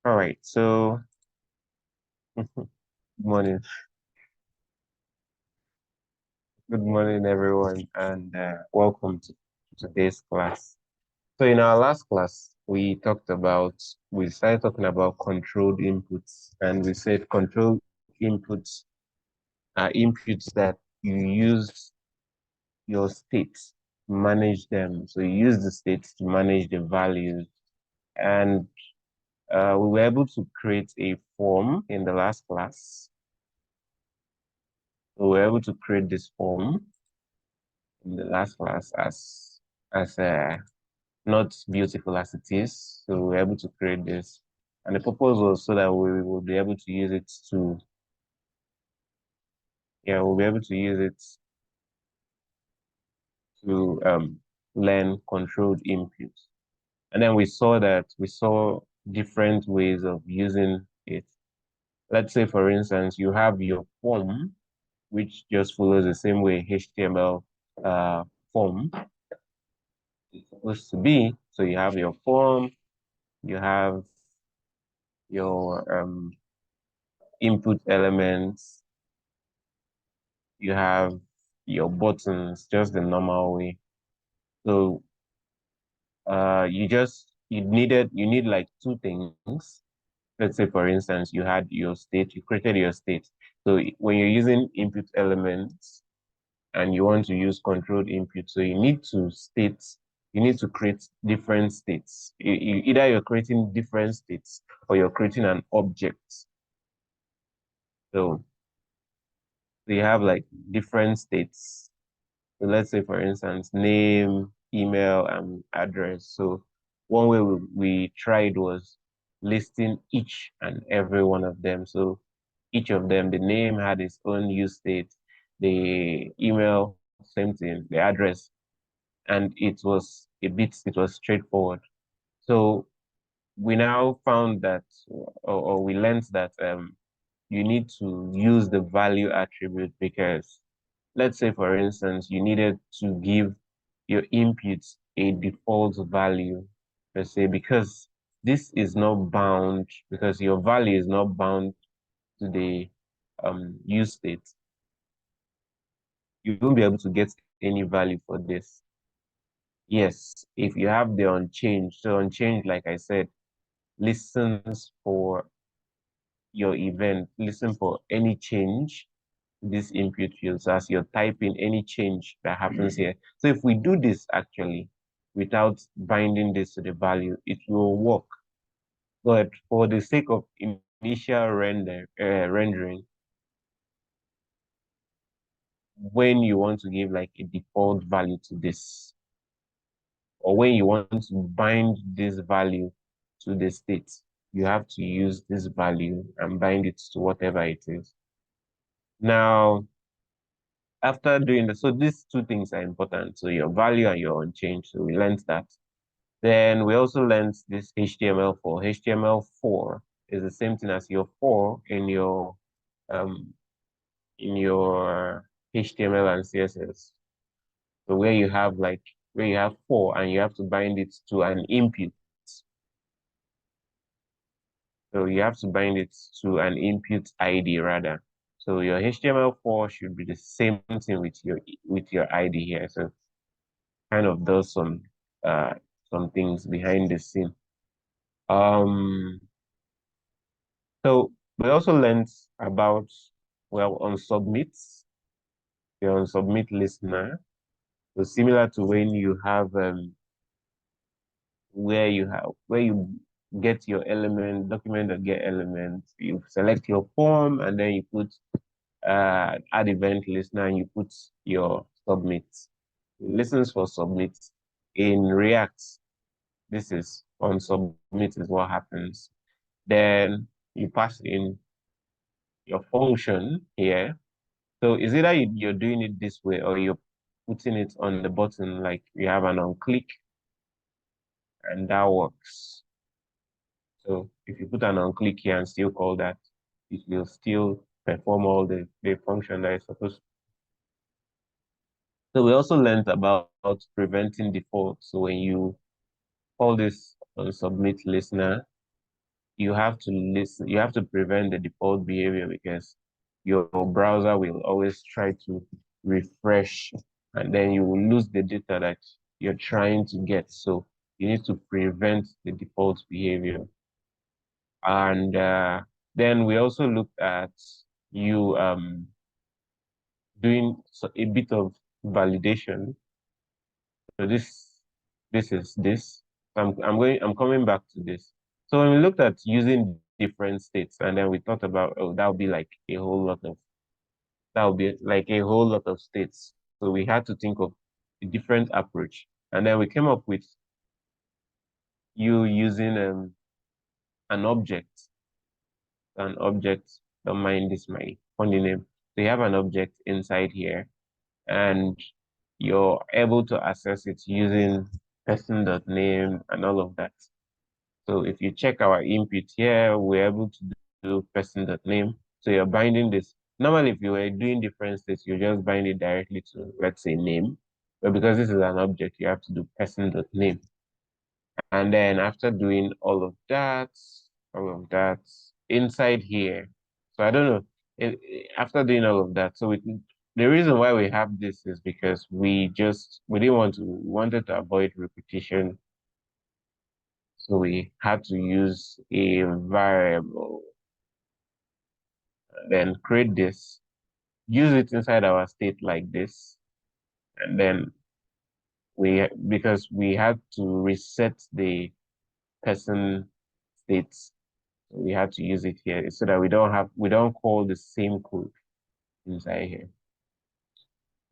All right, so good morning. Good morning, everyone, and welcome to today's class. So in our last class, we started talking about controlled inputs, and we said controlled inputs are inputs that you use your states to manage them. So you use the states to manage the values, and we were able to create a form in the last class. We were able to create this form in the last class as not beautiful as it is. So we're able to create this. And the purpose was so that we will be able to use it to, yeah, we'll be able to use it to learn controlled inputs. And then we saw different ways of using it. Let's say, for instance, you have your form, which just follows the same way HTML form is supposed to be. So you have your form, you have your input elements, you have your buttons, just the normal way. So you need like two things. Let's say for instance, you had your state, you created your state. So when you're using input elements and you want to use controlled input, so you need to create different states. Either you're creating different states or you're creating an object. So they have like different states. So let's say, for instance, name, email, and address. So one way we tried was listing each and every one of them. So each of them, the name had its own use state, the email, same thing, the address, and it was straightforward. So we now found that, or we learned that you need to use the value attribute because let's say, for instance, you needed to give your inputs a default value, per se, because this is not bound, because your value is not bound to the use state. You won't be able to get any value for this. Yes, if you have the unchanged, so unchanged, like I said, listens for your event, listen for any change this input field. So as you're typing any change that happens here. So if we do this actually without binding this to the value, it will work. But for the sake of initial rendering, when you want to give like a default value to this, or when you want to bind this value to the state, you have to use this value and bind it to whatever it is. Now, after doing that, so these two things are important. So your value and your unchanged. So we learned that. Then we also learned this HTML4. HTML4 is the same thing as your for um in your HTML and CSS. So where you have for and you have to bind it to an input. So you have to bind it to an input ID rather. So your HTML4 should be the same thing with your ID here. So kind of does some things behind the scene. Um, so we also learned about on submits, you're on submit listener. So similar to when you have where you get your element document that get elements, you select your form and then you put add event listener and you put your submit. It listens for submit. In React, this is on submit is what happens. Then you pass in your function here. So is either you're doing it this way or you're putting it on the button like you have an on click and that works. So if you put an on click here and still call that, it will still perform all the function that is supposed to. So we also learned about preventing default. So when you call this on submit listener, you have to listen, you have to prevent the default behavior because your browser will always try to refresh and then you will lose the data that you're trying to get. So you need to prevent the default behavior. And then we also looked at you doing a bit of validation. So this is this. I'm coming back to this. So when we looked at using different states and then we thought about, oh, that would be like a whole lot of that would be like a whole lot of states. So we had to think of a different approach. And then we came up with you using an object, don't mind this my funny name. So you have an object inside here and you're able to access it using person.name and all of that. So if you check our input here, we're able to do person.name. So you're binding this. Normally, if you were doing different states, you just bind it directly to, let's say, name. But because this is an object, you have to do person.name. And then after doing all of that, inside here. So I don't know, after doing all of that, the reason why we have this is because we didn't want to, we wanted to avoid repetition. So we had to use a variable, then create this, use it inside our state like this. And then because we had to reset the person states, we had to use it here so that we don't call the same code inside here.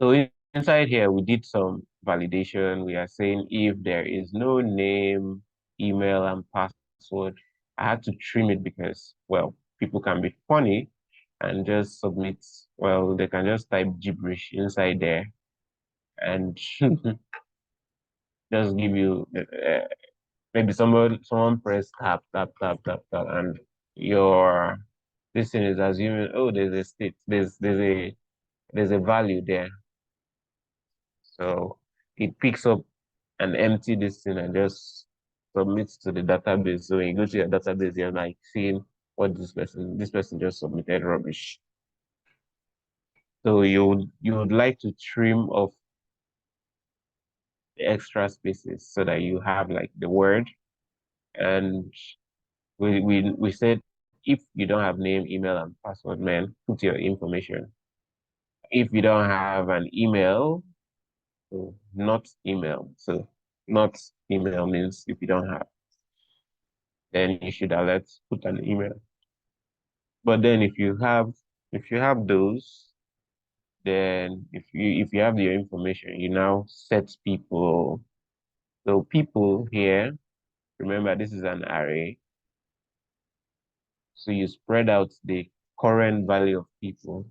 So inside here, we did some validation. We are saying if there is no name, email, and password, I had to trim it because, well, people can be funny and just submit, well, they can just type gibberish inside there and just give you, maybe someone press tap, tap, tap, tap, tap, and your, this thing is assuming, oh, there's a state, there's a value there. So it picks up and empty this thing and just submits to the database. So when you go to your database, you're like seeing what this person just submitted rubbish. So you would like to trim off the extra spaces so that you have like the word. And we said if you don't have name, email, and password, man, put your information. If you don't have an email, so not email. So not email means if you don't have, then you should put an email. But then if you have those, then if you have your information, you now set people. So people here, remember this is an array. So you spread out the current value of people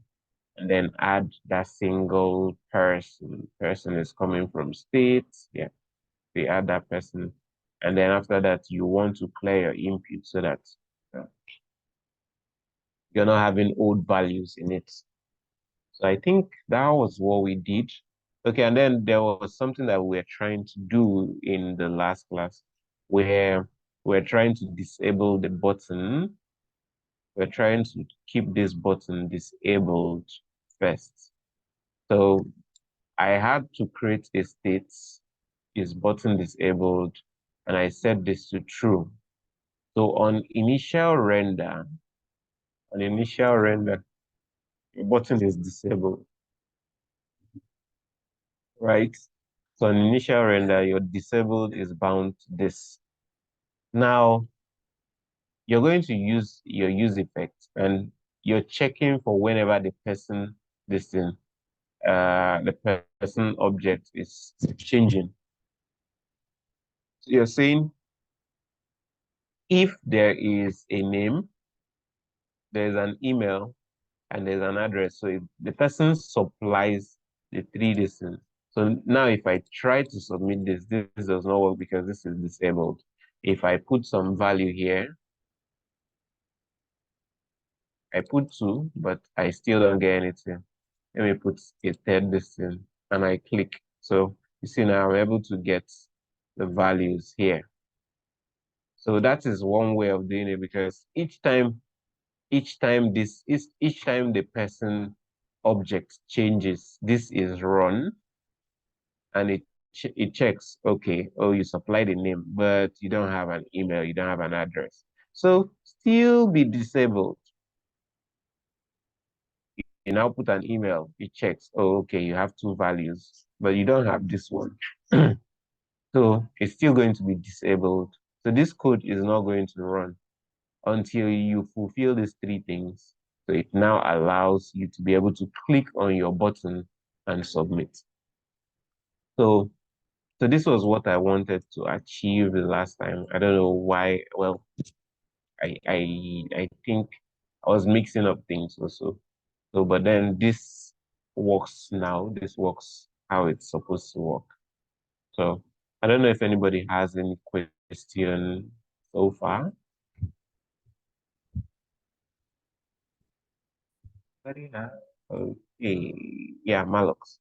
and then add that single person. Person is coming from states. Yeah, they add that person. And then after that, you want to clear your input so that uh, you're not having old values in it. So I think that was what we did. Okay, and then there was something that we were trying to do in the last class where we're trying to disable the button. We're trying to keep this button disabled first. So I had to create a state, is button disabled, and I set this to true. So on initial render, the button is disabled, right? So on initial render, your disabled is bound to this. Now, you're going to use your use effect and you're checking for whenever the person object is changing. So you're saying if there is a name, there's an email, and there's an address. So if the person supplies the three distance. So now if I try to submit this does not work because this is disabled. If I put some value here, I put 2, but I still don't get anything. Let me put a third distance and I click. So you see now I'm able to get the values here. So that is one way of doing it because each time the person object changes, this is run and it checks, okay, oh, you supplied a name, but you don't have an email, you don't have an address. So still be disabled. You now put an email, it checks, oh, okay, you have two values, but you don't have this one. So it's still going to be disabled. So this code is not going to run until you fulfill these three things. So it now allows you to be able to click on your button and submit. So so this was what I wanted to achieve the last time. I don't know why. Well, I think I was mixing up things also. So but then this works now. This works how it's supposed to work. So I don't know if anybody has any question so far. Anybody have? Okay. Yeah, Malox.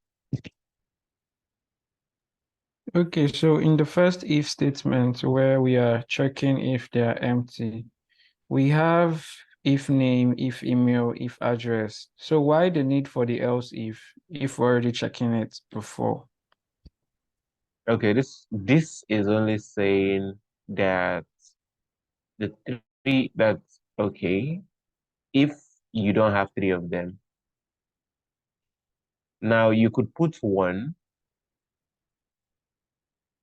Okay, so in the first if statement where we are checking if they are empty, we have if name, if email, if address. So why the need for the else if we're already checking it before? Okay, this is only saying that the three that's okay if you don't have three of them. Now you could put one.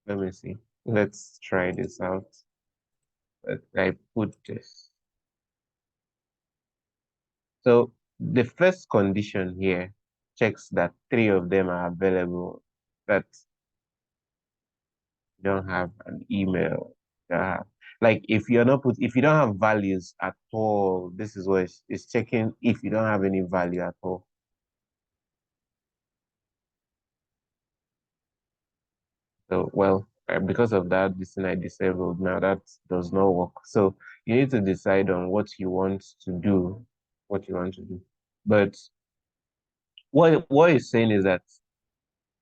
Let me see. Let's try this out. I put this. So the first condition here checks that three of them are available, that you don't have an email. Like if you don't have values at all, this is what it's checking if you don't have any value at all. So, well, because of that, this thing I disabled. Now that does not work. So you need to decide on what you want to do, what you want to do. But what it's saying is that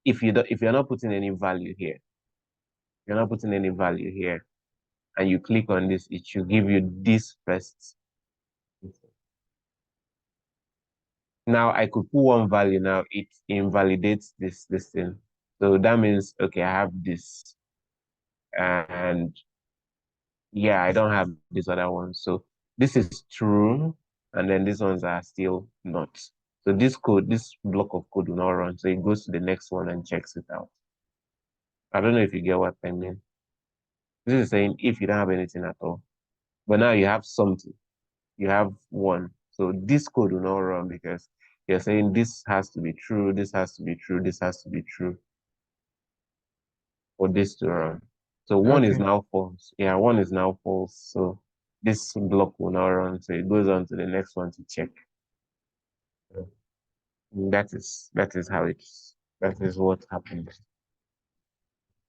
if you're not putting any value here, you're not putting any value here, and you click on this, it should give you this first. Now I could put one value. Now it invalidates this thing. So that means okay, I have this, and yeah, I don't have this other one. So this is true, and then these ones are still not. So this block of code will not run. So it goes to the next one and checks it out. I don't know if you get what I mean. This is saying if you don't have anything at all, but now you have something. You have one. So this code will not run because you're saying this has to be true, this has to be true, this has to be true for this to run. So one is Okay. now false. Yeah, one is now false. So this block will not run. So it goes on to the next one to check. That is how it's that is what happens.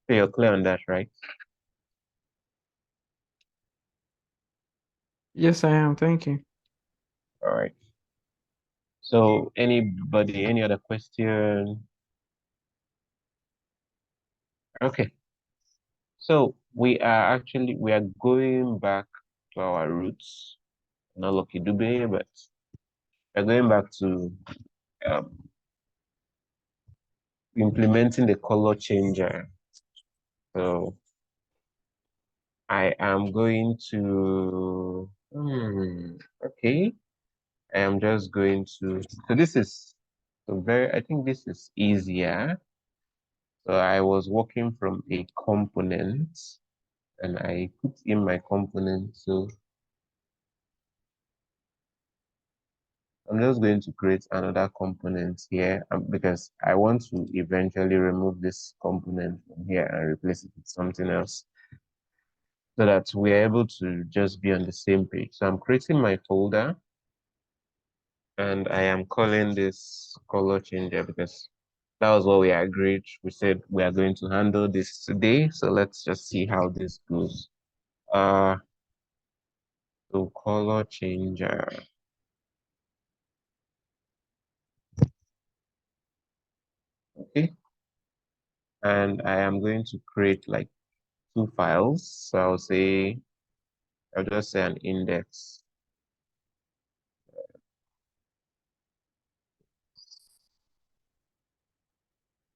So you're clear on that, right? Yes, I am. Thank you. All right. So anybody, any other question? Okay. So we are going back to our roots. Not Lucky Dube, but we're going back to um, implementing the color changer. So I am going to, okay, I am just going to, so this is I think this is easier. So I was working from a component and I put in my component. So I'm just going to create another component here because I want to eventually remove this component from here and replace it with something else so that we're able to just be on the same page. So I'm creating my folder and I am calling this color changer because that was what we agreed. We said we are going to handle this today. So let's just see how this goes. Uh, so color changer. Okay. And I am going to create like two files. So I'll say I'll just say an index.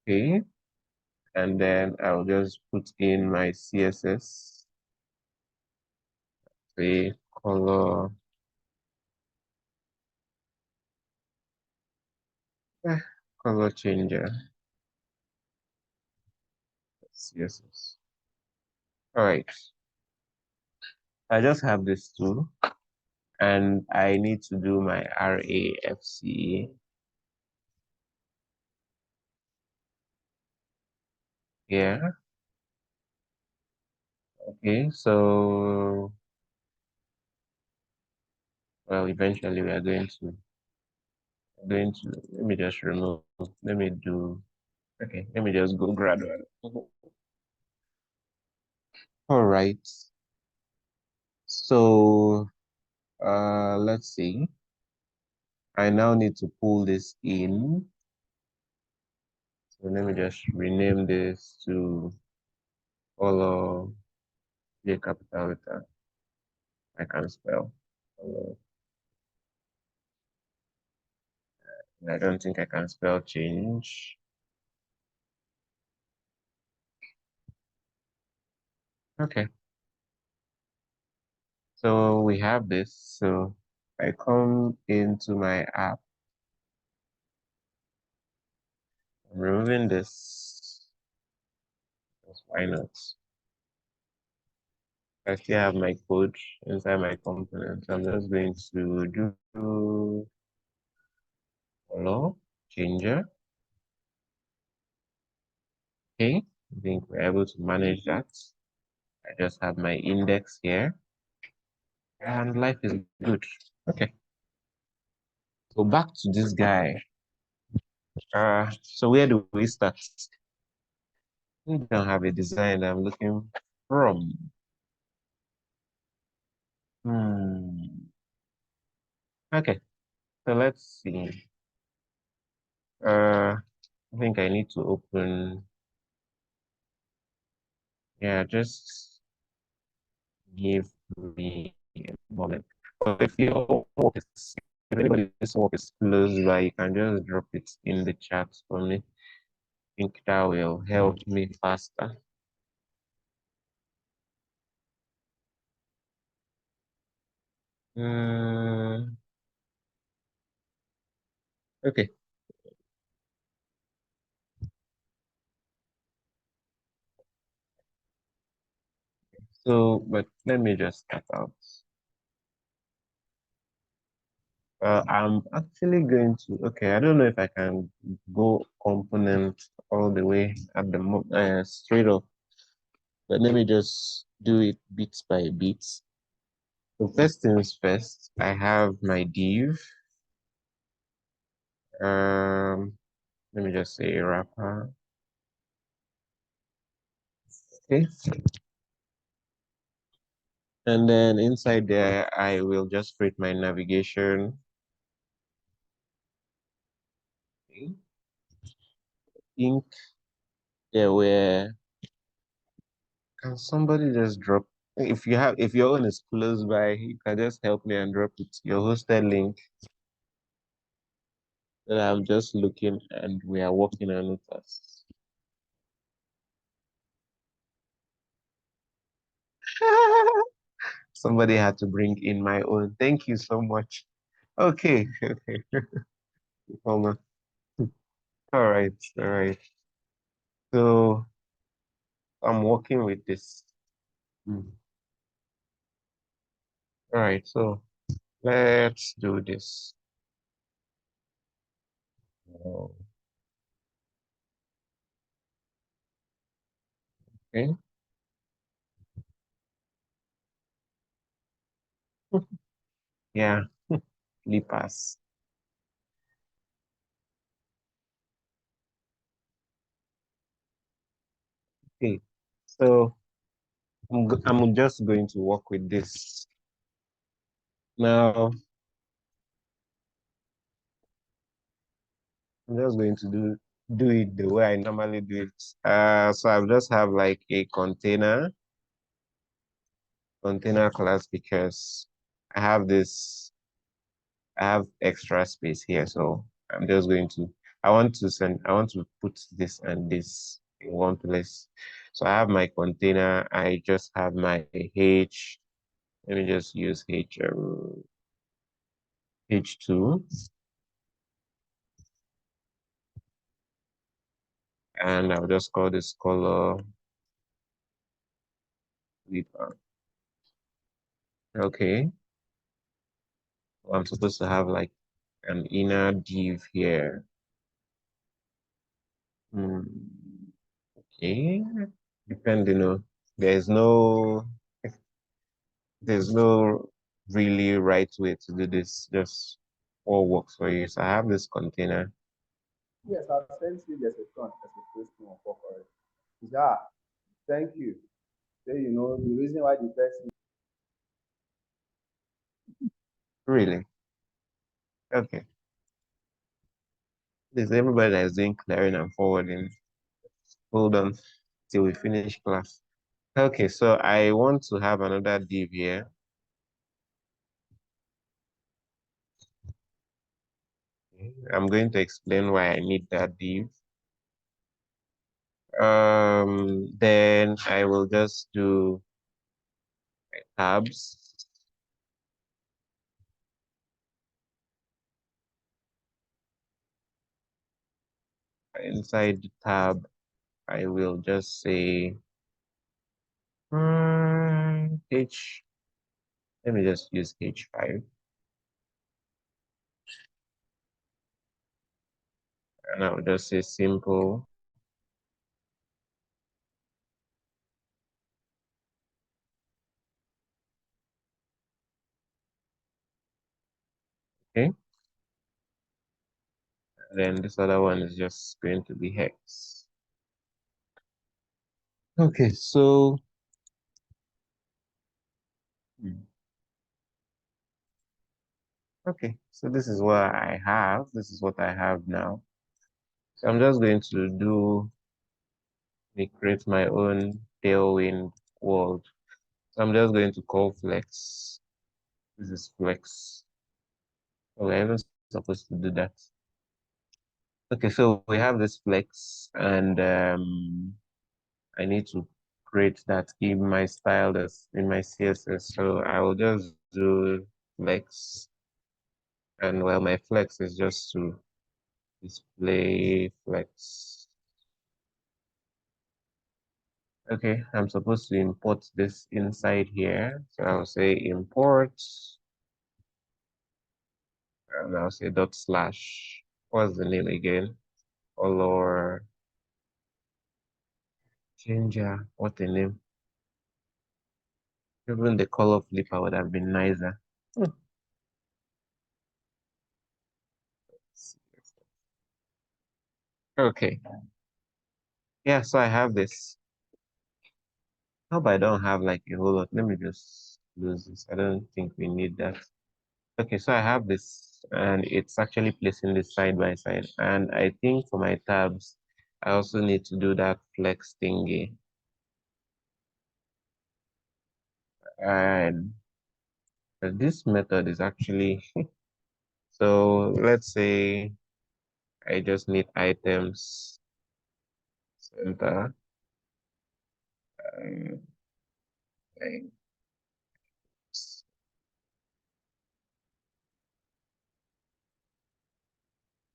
Okay. And then I'll just put in my CSS, say color, eh, color changer, CSS. All right. I just have this tool and I need to do my RAFC here. Okay, so well, eventually we are going to let me just remove, let me do okay, let me just go gradual. All right. So let's see. I now need to pull this in. So let me just rename this to follow J capital letter. I can spell. Follow. I don't think I can spell change. Okay. So we have this. So I come into my app. I'm removing this. Why not? I still have my code inside my component. I'm just going to do follow changer. Okay. I think we're able to manage that. I just have my index here and life is good. Okay. So back to this guy. So where do we start? We don't have a design I'm looking from. Hmm. Okay. So let's see. I think I need to open. Yeah, just give me a moment. So if your work is, if anybody's work is close by, you can just drop it in the chat for me. I think that will help me faster. Hmm. Okay. So, but let me just start out. I'm actually going to, okay, I don't know if I can go component all the way at the straight up, but let me just do it bit by bit. So first things first, I have my div. Um, Let me just say wrapper. Okay. And then inside there, I will just create my navigation. Okay. I think there were, can somebody just drop, if your own is close by, you can just help me and drop it, your hosted link. That I'm just looking and we are working on it as. Somebody had to bring in my own. Thank you so much. Okay. Okay. Hold on. All right. All right. So I'm working with this. Hmm. All right. So let's do this. Oh, okay. Yeah. Pass. Okay. So I'm just going to work with this. Now, I'm just going to do it the way I normally do it. So I'll just have like a container. container class because I have this, I have extra space here. So I'm just going to, I want to put this and this in one place. So I have my container. I just have my H. Let me just use H2, and I'll just call this color leader. Okay. I'm supposed to have like an inner div here. Hmm. Okay. Depending on, there's no, there's no really right way to do this. Just all works for you. So I have this container. Yes, I've sent you the response as a question on corporate. Yeah, thank you. So you know the reason why the person. Really? Okay. There's everybody that is doing clearing and forwarding. Hold on till we finish class. Okay, so I want to have another div here. I'm going to explain why I need that div. Then I will just do tabs. Inside the tab, I will just say H. Let me just use H5, and I'll just say simple. Okay, and then this other one is just going to be hex. Okay, so hmm, okay, so this is what I have. This is what I have now. So I'm just going to create my own tailwind world. So I'm just going to call flex. This is flex. Oh, we're even supposed to do that. Okay, so we have this flex, and I need to create that in my style that's in my CSS. So I will just do flex, and well, my flex is just to display flex. Okay, I'm supposed to import this inside here. So I'll say import, and I'll say dot slash. What's the name again? Color changer. What the name? Even the color flipper would have been nicer. Hmm. Okay. Yeah, so I have this. Hope I don't have like a whole lot. Let me just lose this. I don't think we need that. Okay, so I have this and it's actually placing this side by side. And I think for my tabs, I also need to do that flex thingy. And this method is actually, so let's say I just need items center. Um,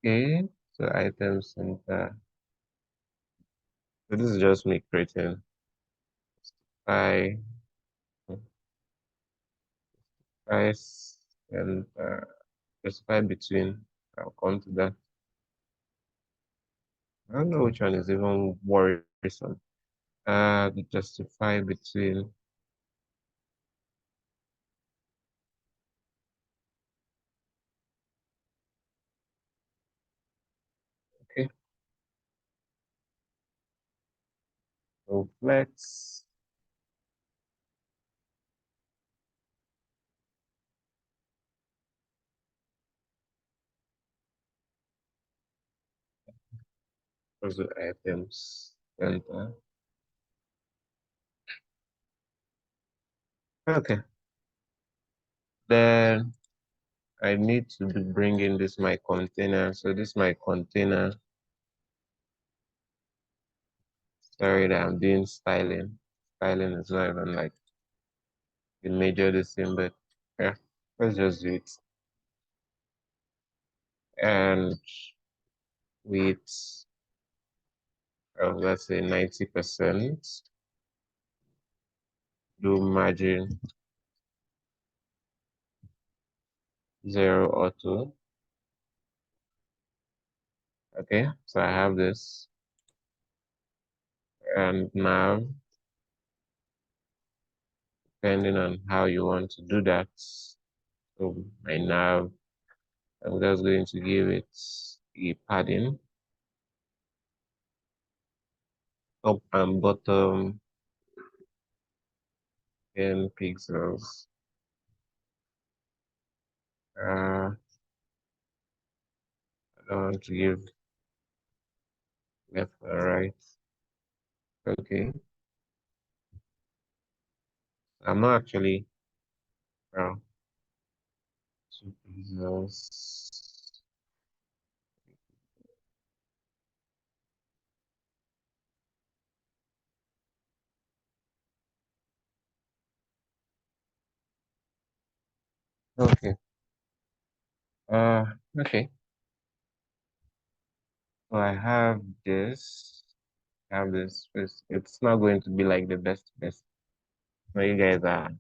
okay, so items center. So this is just me creating I price and specify between. I'll come to that. I don't know which one is even worrisome. The justify between. Okay, so flex. Also items center. Okay. Then I need to be bringing this my container. So this my container. Sorry that I'm doing styling. Styling is not even like the major this thing, but yeah, let's just do it. And with let's say 90%, do margin 0 auto. Okay, so I have this. And now, depending on how you want to do that, so my nav, I'm just going to give it a padding, top and bottom 10 pixels. I don't want to give left and right. Okay, I'm not actually, uh, 2 pixels. Okay, uh, okay. So I have this, it's not going to be like the best. No, you guys are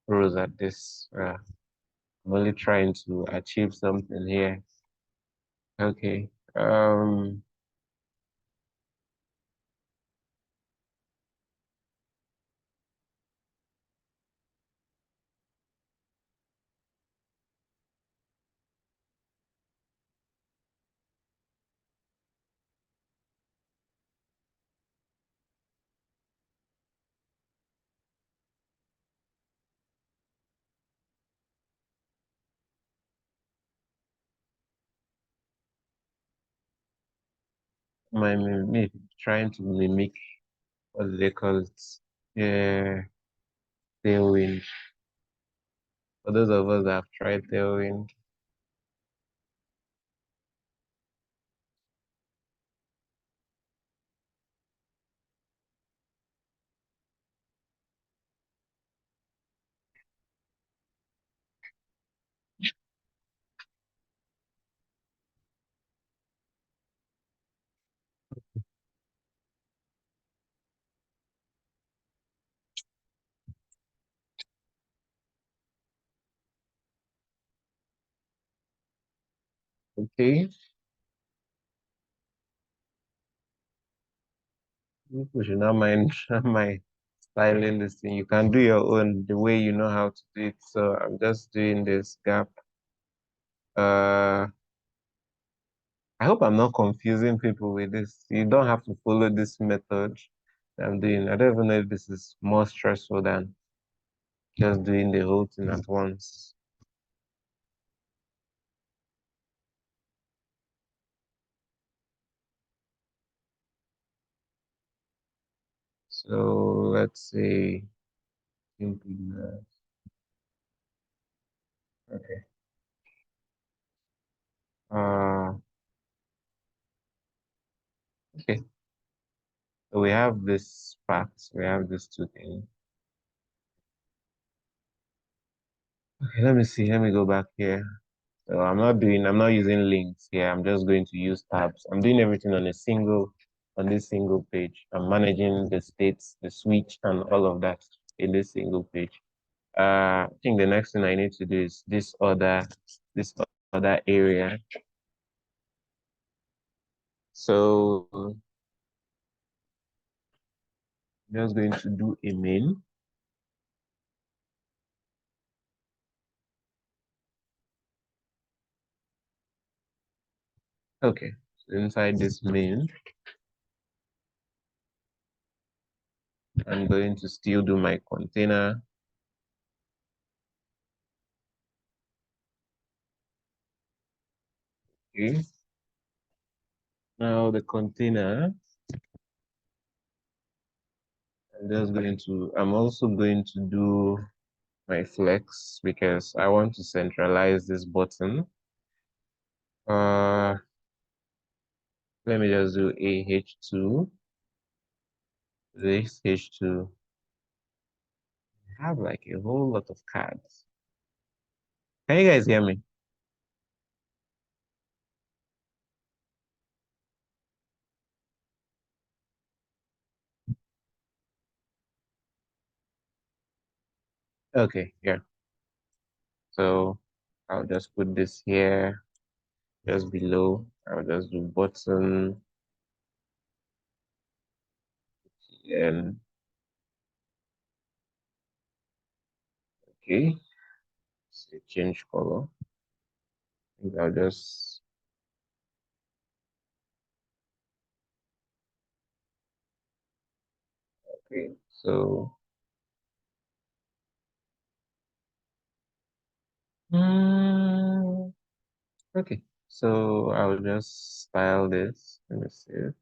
pros at this. I'm only trying to achieve something here. Okay. Me trying to mimic what do they call it? Yeah, tailwind. For those of us that have tried tailwind, okay. People should not mind my styling this thing. You can do your own the way you know how to do it. So I'm just doing this gap. Uh, I hope I'm not confusing people with this. You don't have to follow this method that I'm doing. I don't even know if this is more stressful than just doing the whole thing at once. So let's say simply that. Okay. Uh, okay. So we have this fact. We have these two things. Okay, let me see. Let me go back here. So I'm not using links here. I'm just going to use tabs. I'm doing everything on this single page. I'm managing the states, the switch, and all of that in this single page. I think the next thing I need to do is this other area. So I'm just going to do a main. Okay, so inside this main, I'm going to still do my container. Okay. Now the container, I'm also going to do my flex because I want to centralize this button. Uh, let me just do a H2. This H2 have like a whole lot of cards. Can you guys hear me? Okay, yeah. So I'll just put this here, just below. I'll just do button and okay. Say change color. I'll just okay. So okay. So I'll just style this. Let me see.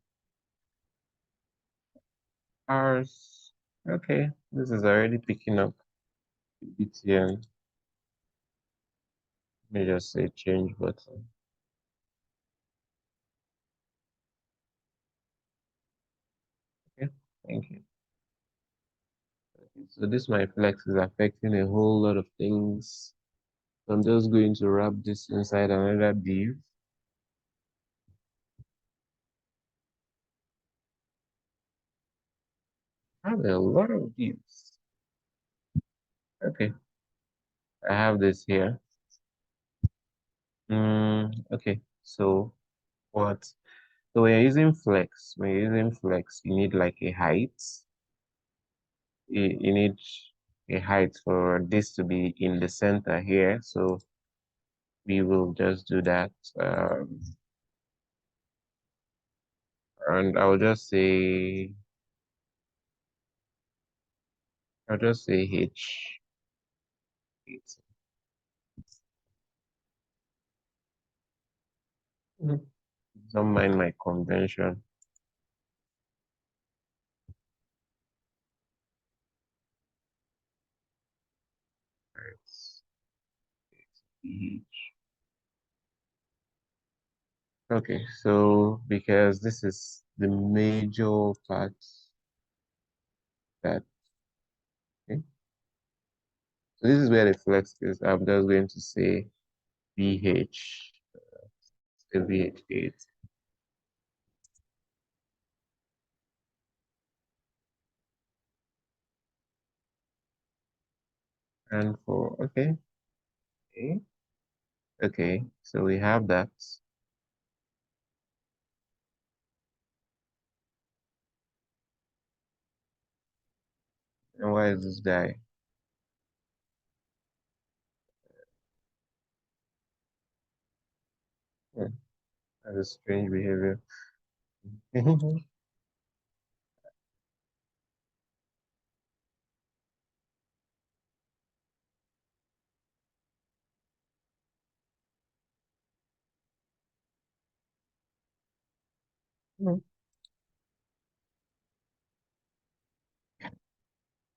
Ours. Okay, this is already picking up BTN. Let me just say change button. Okay, thank you. Okay, so this my flex is affecting a whole lot of things. So I'm just going to wrap this inside another div. I have a lot of divs. Okay, I have this here. Okay, so what? So when you're using flex, you need like a height. You need a height for this to be in the center here. So we will just do that. And I'll just say H. Mhm. Don't mind my convention. It's H. Okay, so because this is the major part that okay. So this is where the flex is. I'm just going to say VH, say VH8. And for okay, okay, so we have that. And why is this guy? Hmm, that's a strange behavior.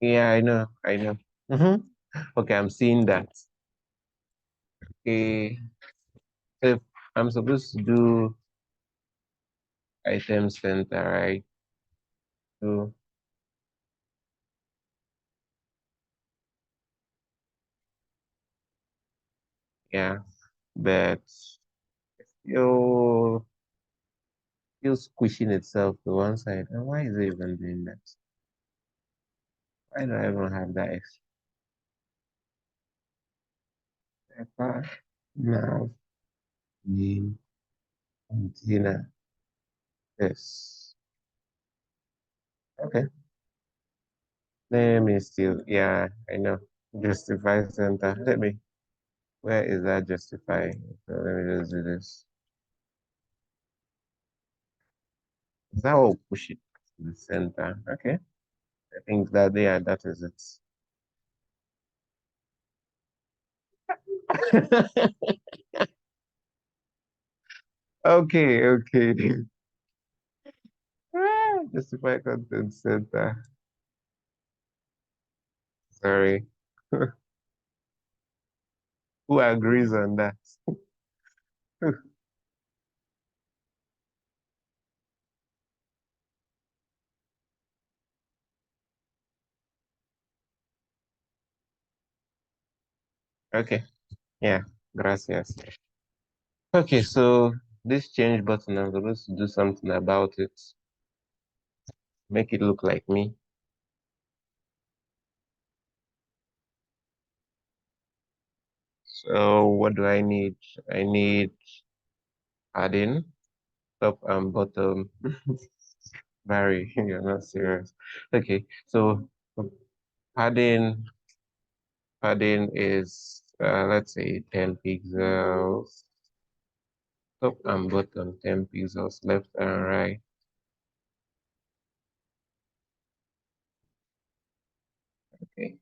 Yeah, I know. Okay, I'm seeing that. Okay, if I'm supposed to do item center, right? So yeah, but still still squishing itself to one side. And why is it even doing that? Why do I even have that extra? Now, name, container, this. Okay, let me still, yeah, I know. Justify center. Where is that justify? So let me just do this. That will push it to the center. Okay, I think that there, that is it. Okay, okay. Justify content center. Sorry. Who agrees on that? Okay, yeah, gracias. Okay, so this change button, I'm supposed to do something about it. Make it look like me. So what do I need? I need padding, top and bottom. Barry, you're not serious. Okay, so padding, padding is let's say 10 pixels. Top and bottom 10 pixels, left and right. Okay,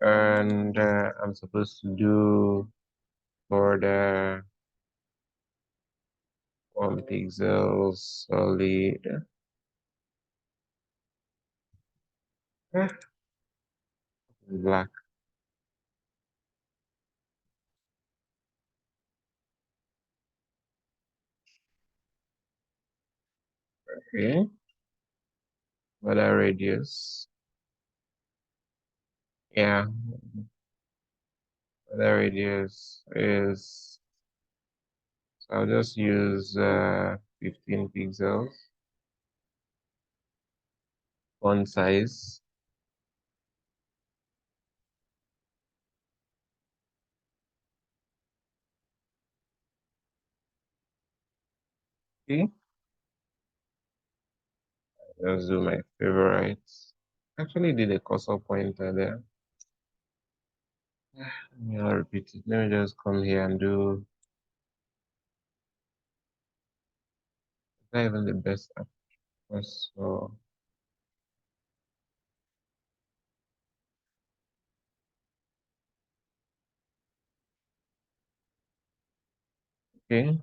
and I'm supposed to do for the 1 pixels solid. Black. Okay. Border radius. Yeah, border radius is, so I'll just use 15 pixels. Font size. Okay. Just do my favorites. Actually did a cursor pointer there. Let me not repeat it. Let me just come here and do, not even the best app. So okay.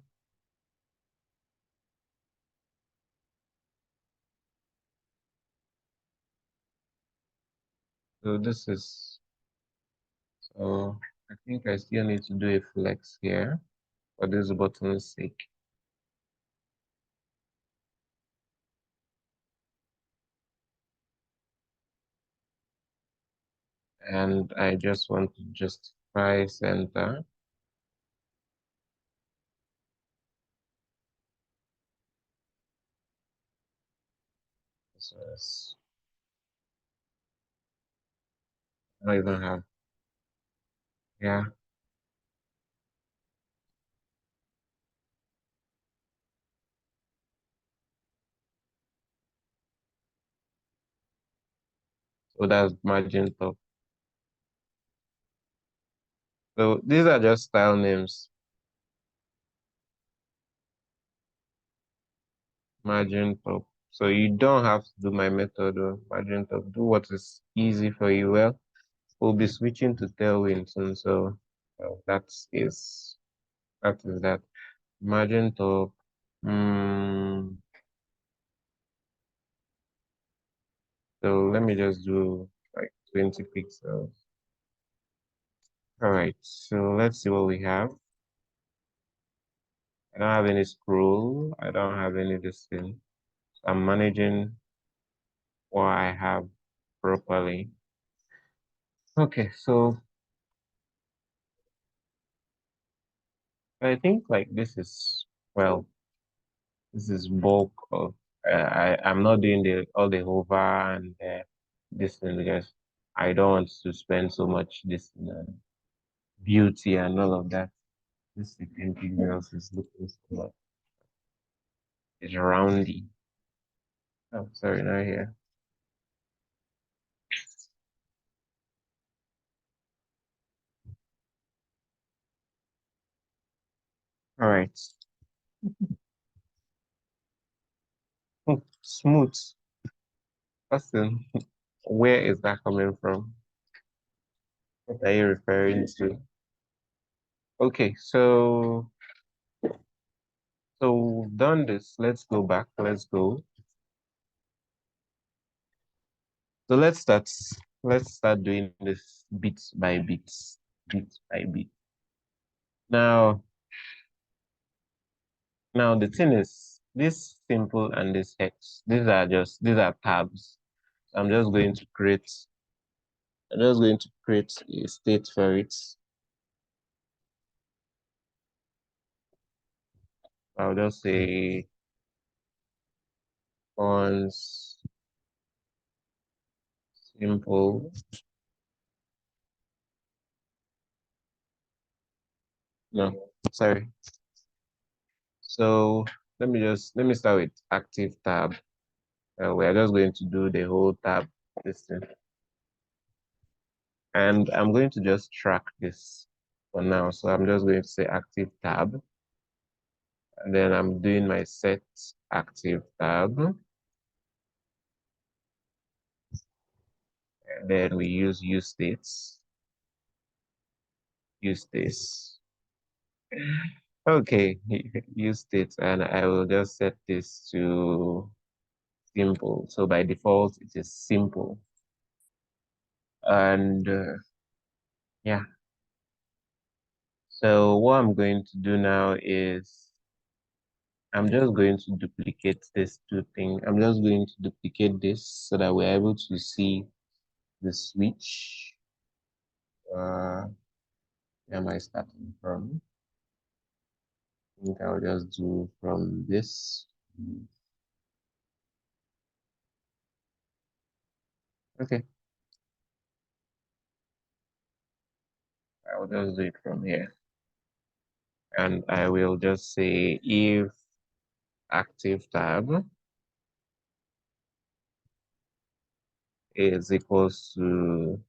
So this is, so I think I still need to do a flex here for this button's sake. And I just want to justify center. This is, I don't even have, yeah. So that's margin top. So these are just style names. Margin top. So you don't have to do my method or margin top. Do what is easy for you. Well, we'll be switching to tailwind soon. So that is that. Margin top. Mm, so let me just do like 20 pixels. All right. So let's see what we have. I don't have any scroll. I don't have any this thing. I'm managing what I have properly. Okay, so I think like this is, well, this is bulk of, I'm not doing all the hover and this thing because I don't want to spend so much this beauty and all of that. This anything else is looking so much. It's roundy. Oh, sorry, not here. All right. Smooth. Austin, where is that coming from? What are you referring to? Okay, so done this. Let's go back. Let's go. So let's start doing this bits by bits. bit by bit. Now the thing is, this simple and this hex, these are tabs. I'm just going to create a state for it. I'll just say once simple. No, sorry. So let me start with active tab. We're just going to do the whole tab this thing. And I'm going to just track this for now. So I'm just going to say active tab. And then I'm doing my set active tab. And then we use states. Use this. Okay, use states, and I will just set this to simple. So by default, it is simple. And yeah. So what I'm going to do now is I'm just going to duplicate this two things. I'm just going to duplicate this so that we're able to see the switch. Where am I starting from? I think I'll just do from this. Okay. I'll just do it from here. And I will just say if active tab is equals to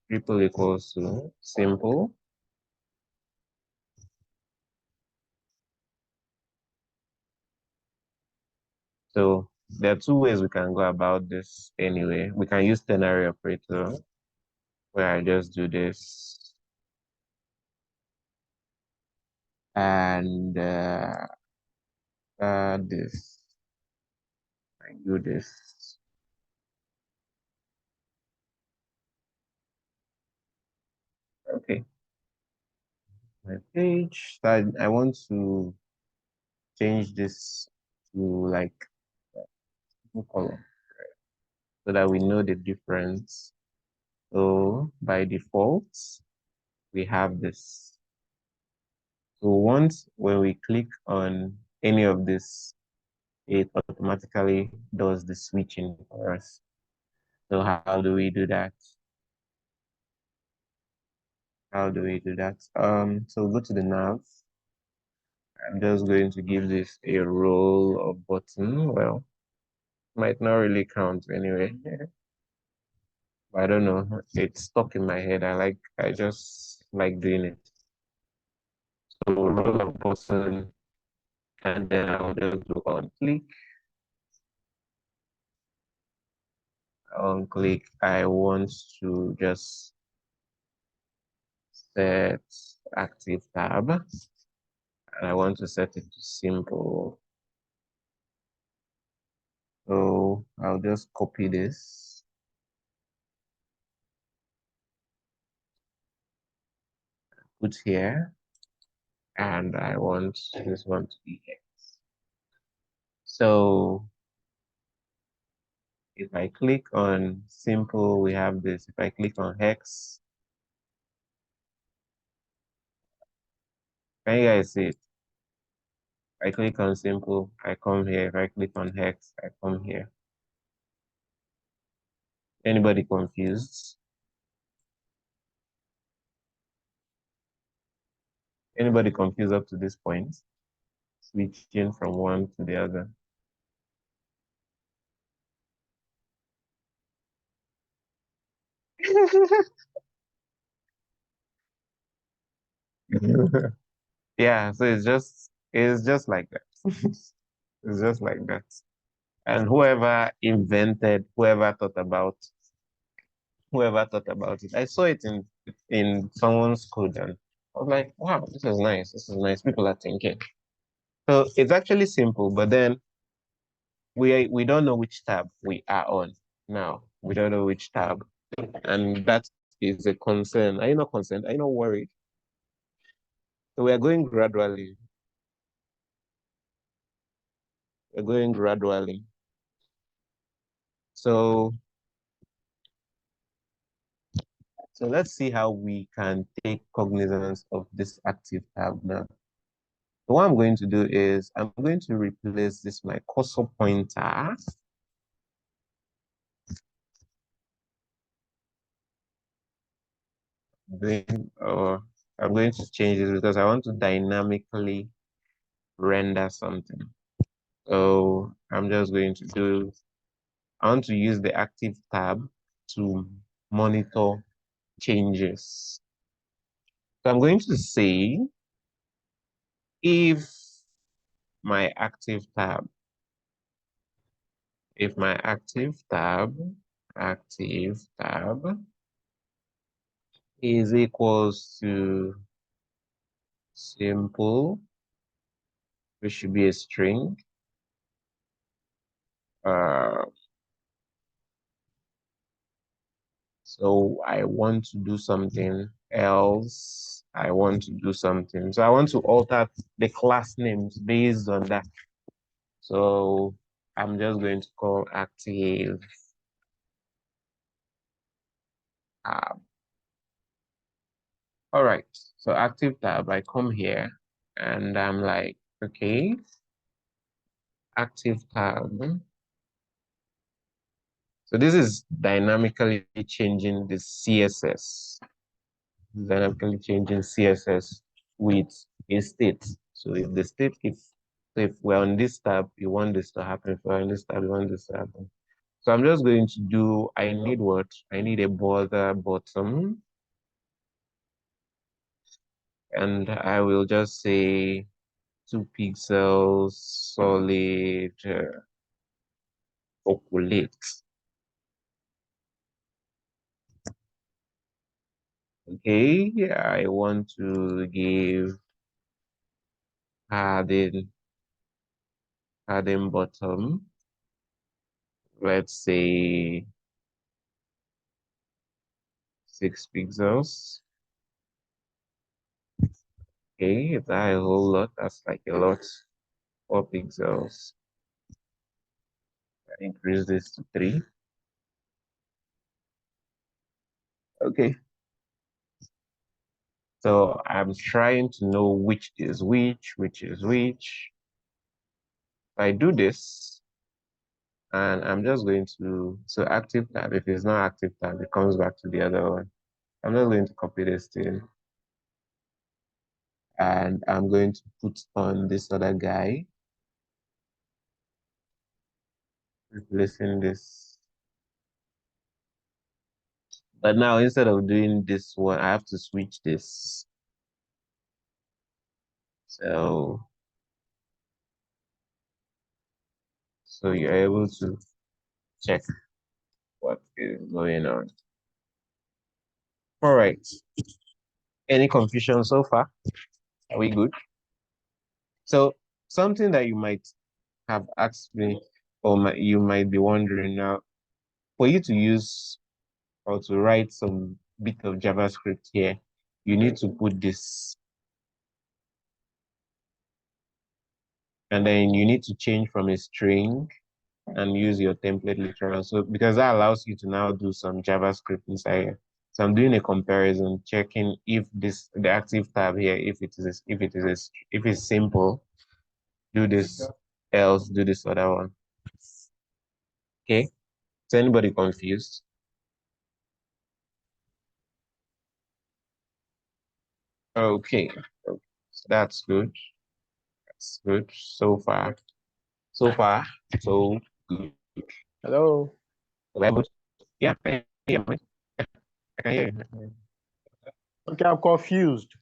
triple equals to simple. So there are two ways we can go about this anyway. We can use ternary operator where I just do this and this. I do this. Okay. My page. So I want to change this to like color so that we know the difference. So by default, we have this. So once when we click on any of this, it automatically does the switching for us. So how do we do that? How do we do that? So go to the nav. I'm just going to give this a roll of button. Well, might not really count anyway. But I don't know. It's stuck in my head. I just like doing it. So roll of button, and then I'll just do on click. On click, I want to just set active tab. And I want to set it to simple. So I'll just copy this. Put here. And I want this one to be X. So if I click on simple, we have this. If I click on hex, can you guys see it? If I click on simple, I come here. If I click on hex, I come here. Anybody confused? Anybody confused up to this point? Switching from one to the other. Yeah, so it's just like that. It's just like that. And whoever thought about it, I saw it in someone's code and I was like, wow, this is nice. This is nice. People are thinking. So it's actually simple, but then we don't know which tab we are on now. We don't know which tab. And that's is a concern. Are you not concerned? Are you not worried? So we are going gradually. We're going gradually. So let's see how we can take cognizance of this active tab now. So what I'm going to do is I'm going to replace this my cursor pointer. I'm going to change this because I want to dynamically render something. So I'm just going to do, I want to use the active tab to monitor changes. So I'm going to say if my active tab, if my active tab is equals to simple, which should be a string. So I want to do something else. I want to do something. So I want to alter the class names based on that. So I'm just going to call active tab. All right. So active tab, I come here and I'm like, okay, active tab. So this is dynamically changing the CSS. Dynamically changing CSS with a state. So if the state, if we're on this tab, you want this to happen. If we're on this tab, you want this to happen. So I'm just going to do, I need what? I need a border bottom. And I will just say 2 pixels, solid, oculate. Okay, I want to give padding bottom. Let's say 6 pixels. Okay, is that a whole lot? That's like a lot. 4 pixels. I increase this to 3. Okay. So I'm trying to know which is which is which. I do this, and I'm just going to, so active tab, if it's not active tab, it comes back to the other one. I'm just going to copy this thing, and I'm going to put on this other guy, replacing this. But now instead of doing this one, I have to switch this. So you're able to check what is going on. All right. Any confusion so far? Are we good? So something that you might have asked me, or you might be wondering now, for you to use or to write some bit of JavaScript here, you need to put this. And then you need to change from a string and use your template literal. So because that allows you to now do some JavaScript inside here. So I'm doing a comparison, checking if the active tab here, if it's simple, do this, else do this other one. Okay. Is anybody confused? Okay. So that's good. That's good so far. So far, so good. Hello. We're good. Yeah, I hear you. I can hear you. Okay, I'm confused.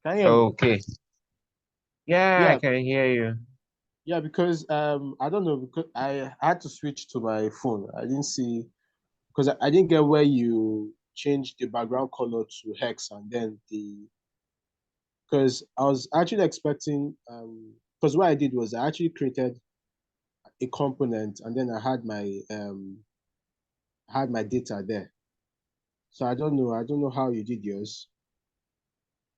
Can you hear me? Okay. Yeah, I Yeah, can hear you. yeah, because I don't know, because I had to switch to my phone. I didn't see, because I didn't get where you changed the background color to hex and then because I was actually expecting because what I did was I actually created a component and then I had my data there. So I don't know. I don't know how you did yours.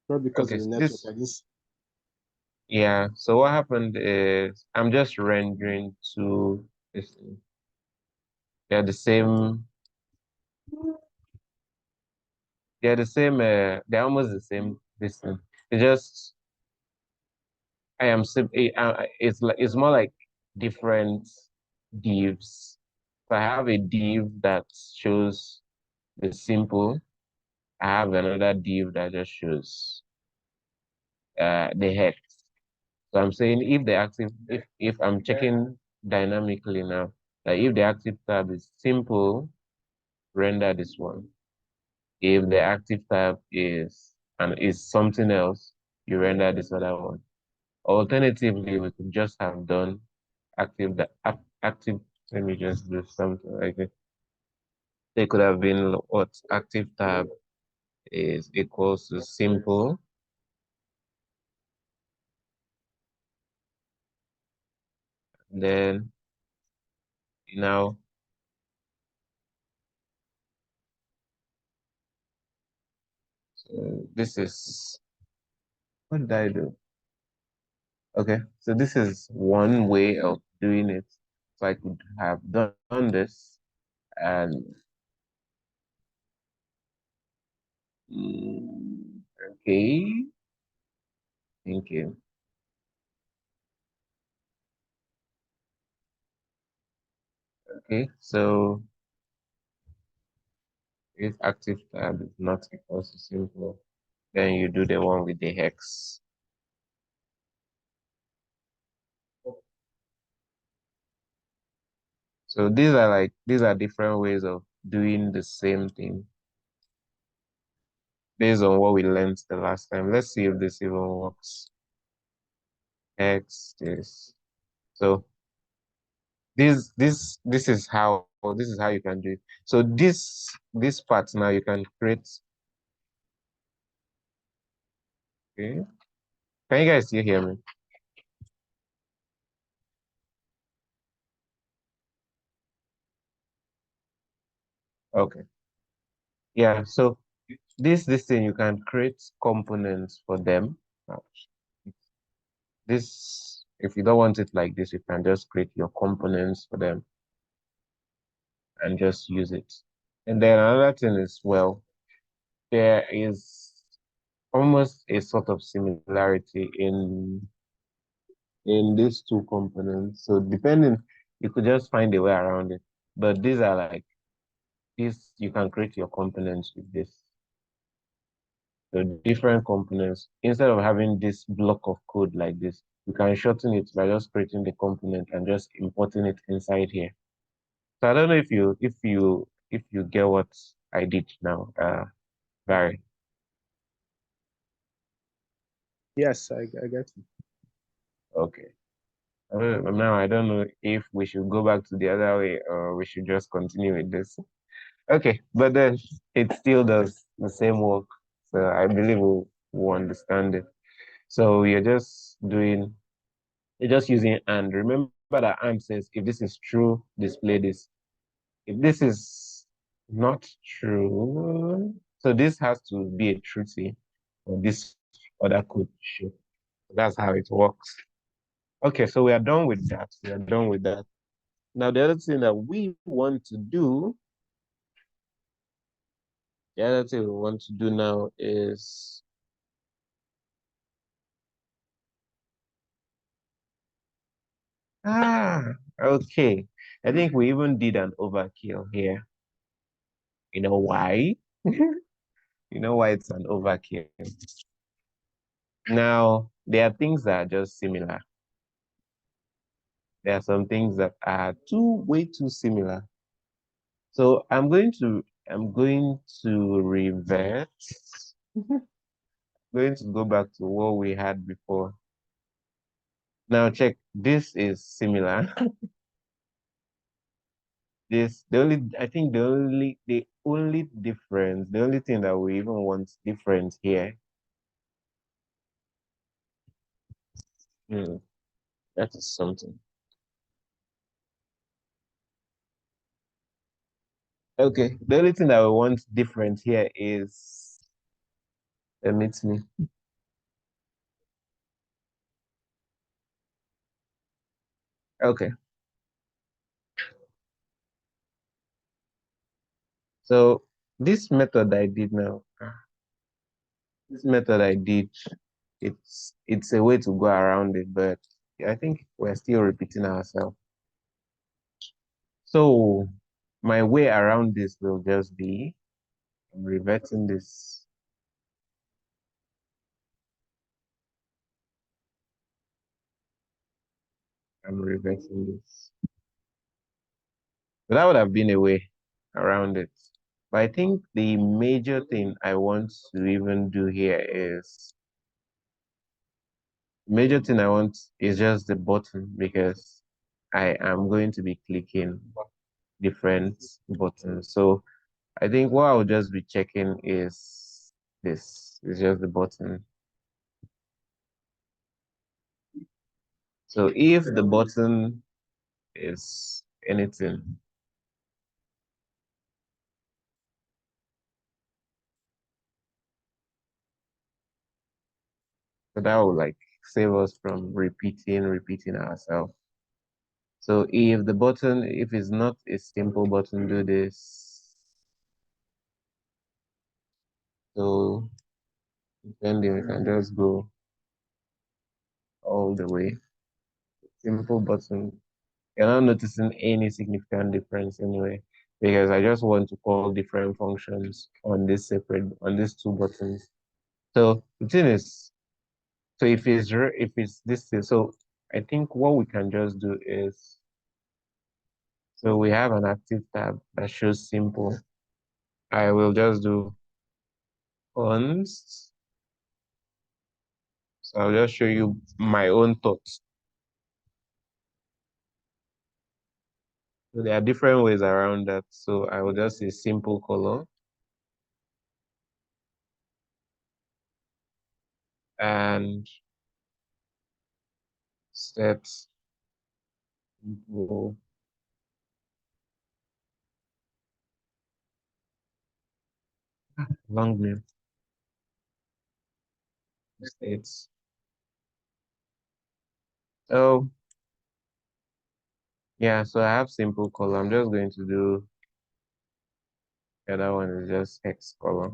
Not because Okay, of the network. this, I just yeah. So what happened is I'm just rendering to this thing. They're the same. They're the same. They're almost the same. This thing. It's just I am it's like it's more like different divs. So I have a div that shows the simple. I have another div that just shows the hex. So I'm saying if the active if I'm checking dynamically now, like if the active tab is simple, render this one. If the active tab is something else, you render this other one. Alternatively, we could just have done active. Let me just do something like it. They could have been what active tab is equals to simple. Then now this is what did I do? Okay, so this is one way of doing it. So I could have done this and okay, thank you. Okay, so if active tab is not equals to simple, then you do the one with the hex. So these are different ways of doing the same thing based on what we learned the last time. Let's see if this even works. Hex this. So this is how you can do it. So this part now you can create. Okay. Can you guys still hear me? Okay. Yeah, so this thing you can create components for them. This if you don't want it like this, you can just create your components for them and just use it. And then another thing is, well, there is almost a sort of similarity in these two components. So depending, you could just find a way around it. But these are like this, you can create your components with this. So different components. Instead of having this block of code like this, you can shorten it by just creating the component and just importing it inside here. So I don't know if you get what I did now, Barry. yes, I get it. Okay. Now I don't know if we should go back to the other way or we should just continue with this. Okay, but then it still does the same work. So I believe we'll understand it. So you're just using and remember that and says if this is true, display this. If this is not true, so this has to be a truthy or this other code should. That's how it works. Okay, so we are done with that. We are done with that. Now, the other thing that we want to do, the other thing we want to do now is, okay. I think we even did an overkill here. You know why? You know why it's an overkill? Now, there are things that are just similar. There are some things that are way too similar. So I'm going to revert, going to go back to what we had before. Now check, this is similar. I think the only difference, the only thing that we even want different here, hmm, that is something. Okay, the only thing that we want different here is meet me. Okay, so this method I did now, this method I did, it's a way to go around it, but I think we're still repeating ourselves. So my way around this will just be I'm reverting this. I'm reverting this. So that would have been a way around it. But I think the major thing I want to even do here is major thing I want is just the button because I am going to be clicking different buttons. So I think what I'll just be checking is this. It's just the button. So if the button is anything, so that will like save us from repeating ourselves. So if the button, if it's not a simple button, do this. So depending, we can just go all the way. Simple button. You're not noticing any significant difference anyway, because I just want to call different functions on this on these two buttons. So the thing is, so if it's this thing, so I think what we can just do is, so we have an active tab that shows simple. I will just do const. So I'll just show you my own thoughts. So there are different ways around that. So I will just say simple color and set simple long name states. Oh, yeah. So I have simple color. I'm just going to do the other one is just hex color.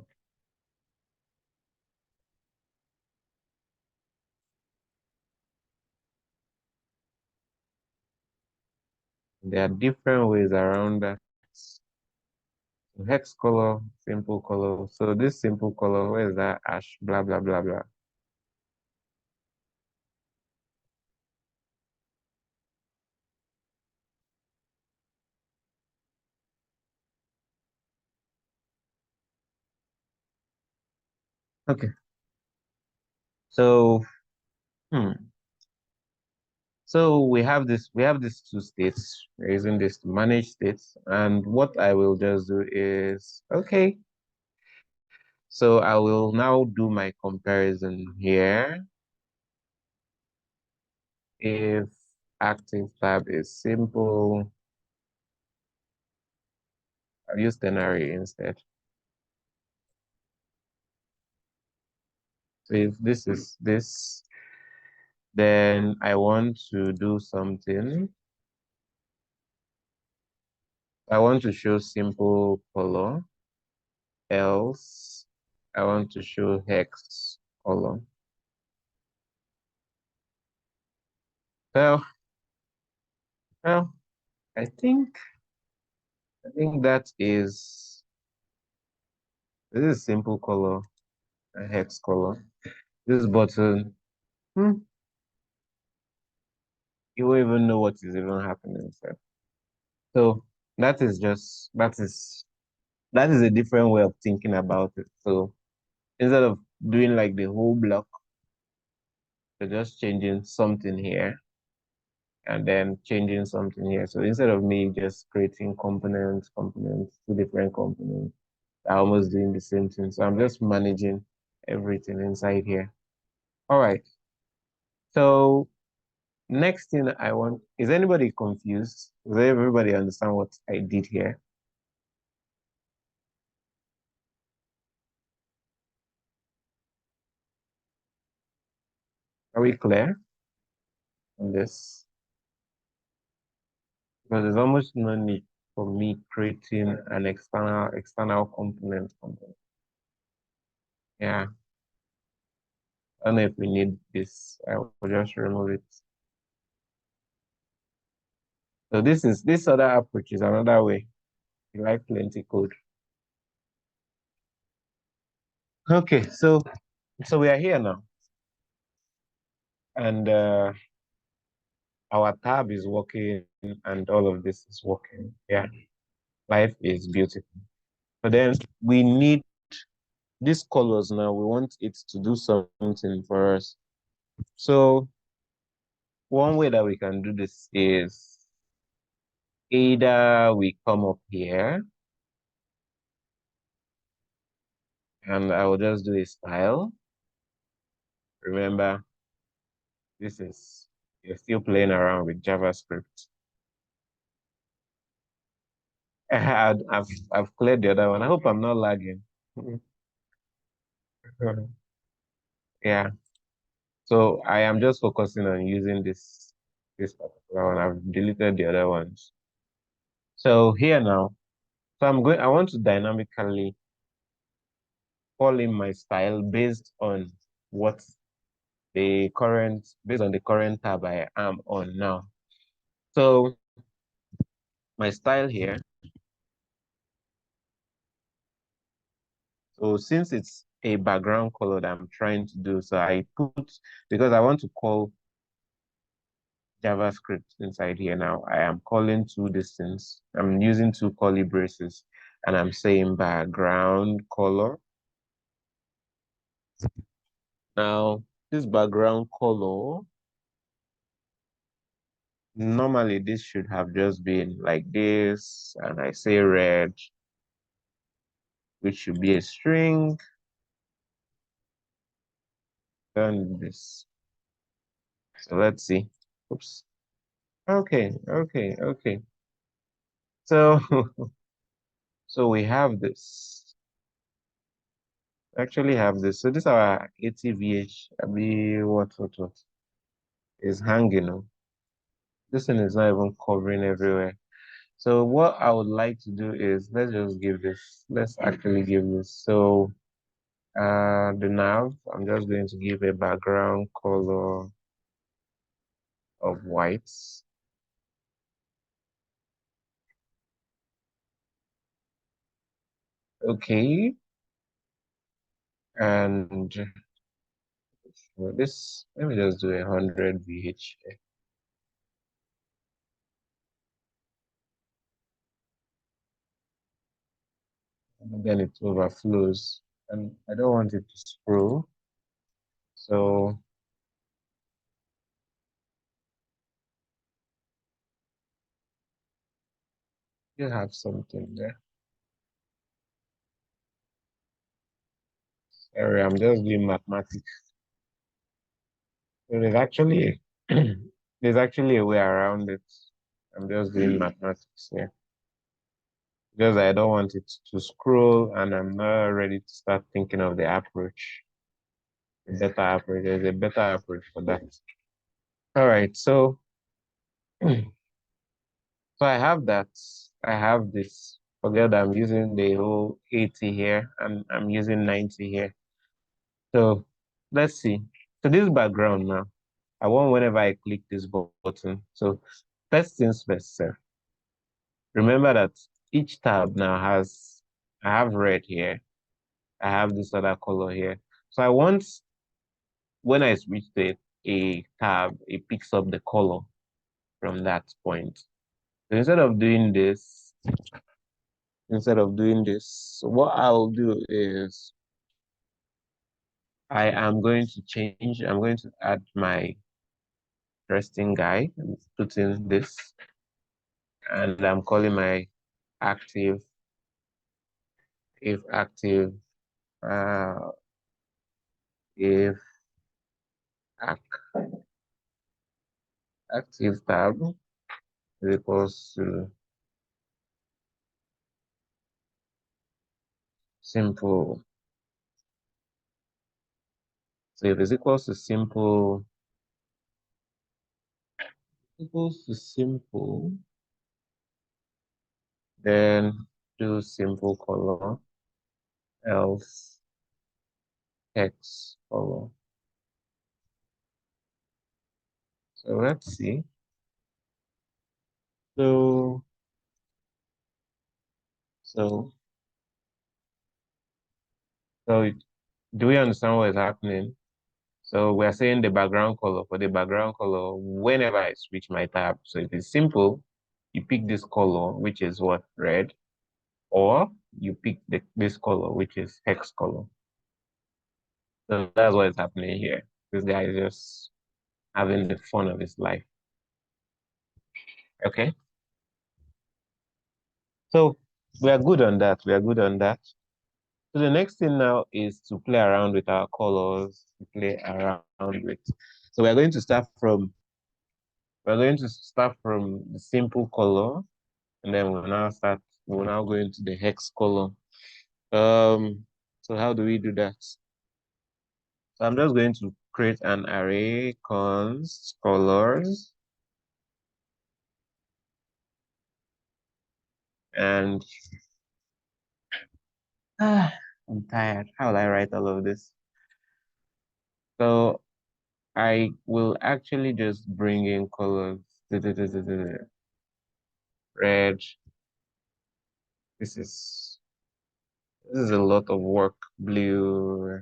There are different ways around that. Hex color, simple color. So this simple color, where is that? Ash, blah, blah, blah, blah. Okay. So, hmm. So we have these two states. We're using this to manage states. And what I will just do is, okay, so I will now do my comparison here. If active tab is simple, I'll use ternary instead. So if this is this, then I want to do something. I want to show simple color, else I want to show hex color. Well, well, I think that is this is simple color, a hex color. This button, hmm, you won't even know what is even happening inside. So that is just that is a different way of thinking about it. So instead of doing like the whole block, we're just changing something here and then changing something here. So instead of me just creating components, two different components, I'm almost doing the same thing. So I'm just managing everything inside here. All right. So next thing I want, is anybody confused? Does everybody understand what I did here? Are we clear on this? Because there's almost no need for me creating an external component from them. Yeah. I don't know if we need this. I will just remove it. So this other approach is another way. You like plenty code. Okay, so we are here now. And our tab is working and all of this is working. Yeah. Life is beautiful. But then we need these colors now. We want it to do something for us. So one way that we can do this is either we come up here and I will just do a style. Remember, you're still playing around with JavaScript. I've cleared the other one. I hope I'm not lagging. Yeah. So I am just focusing on using this particular one. I've deleted the other ones. So here now, I want to dynamically call in my style based on based on the current tab I am on now. So my style here, so since it's a background color that I'm trying to do, so because I want to call JavaScript inside here now, I am calling two distance. I'm using two curly braces and I'm saying background color. Now, this background color, normally this should have just been like this, and I say red, which should be a string. Done this. So let's see. Oops. Okay, okay, okay. So so we have this. Actually have this. So this is our ATVH. I mean, what is hanging on. This thing is not even covering everywhere. So what I would like to do is let's actually give this. So the nav, I'm just going to give a background color of white. Okay. And for this, let me just do 100 VH. And then it overflows. And I don't want it to scroll. So you have something there. Sorry, I'm just doing mathematics. So there's actually a way around it. I'm just doing mathematics here. Because I don't want it to scroll and I'm not ready to start thinking of the approach. A better approach. There's a better approach for that. All right, so I have that. I have this. Forget that I'm using the whole 80 here and I'm using 90 here. So let's see. So this background now, I want whenever I click this button. So first things first, sir. Remember that each tab now I have red here. I have this other color here. So I want, when I switch to a tab, it picks up the color from that point. So instead of doing this, what I'll do is I'm going to add my interesting guy, and put in this, and I'm calling my active, if active, uh, if active tab is equals to simple. So if it's equals to simple, equals to simple, then do simple color, else hex color. So let's see. So, so, so do we understand what is happening? So we're saying the background color. For the background color, whenever I switch my tab, so it is simple, you pick this color, which is what, red, or you pick this color, which is hex color. So that's what is happening here. This guy is just having the fun of his life. Okay. So we are good on that. We are good on that. So the next thing now is to play around with our colors, to play around with. So we're going to start from the simple color, and then we'll now go into the hex color. So how do we do that? So I'm just going to create an array const colors, and I'm tired. How will I write all of this? So I will actually just bring in colors. Red. This is a lot of work. Blue,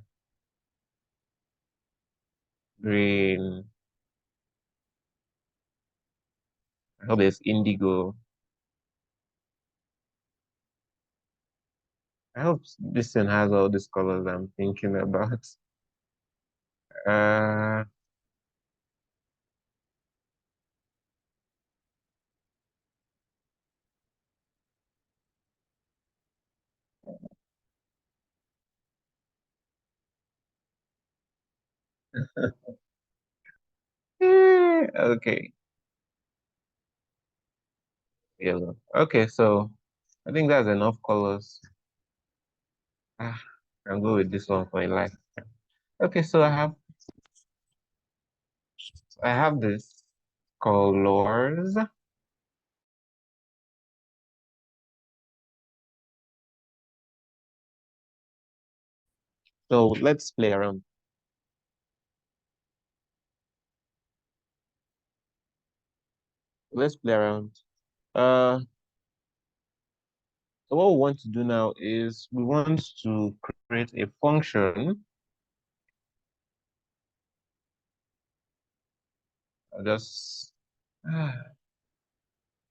green. I hope there's indigo. I hope this thing has all these colors I'm thinking about. Uh, okay, yellow. Okay, so I think that's enough colors. Ah, I'll go with this one for a life. Okay, so I have this colors. So let's play around. Let's play around. Uh, so what we want to do now is we want to create a function. I'll just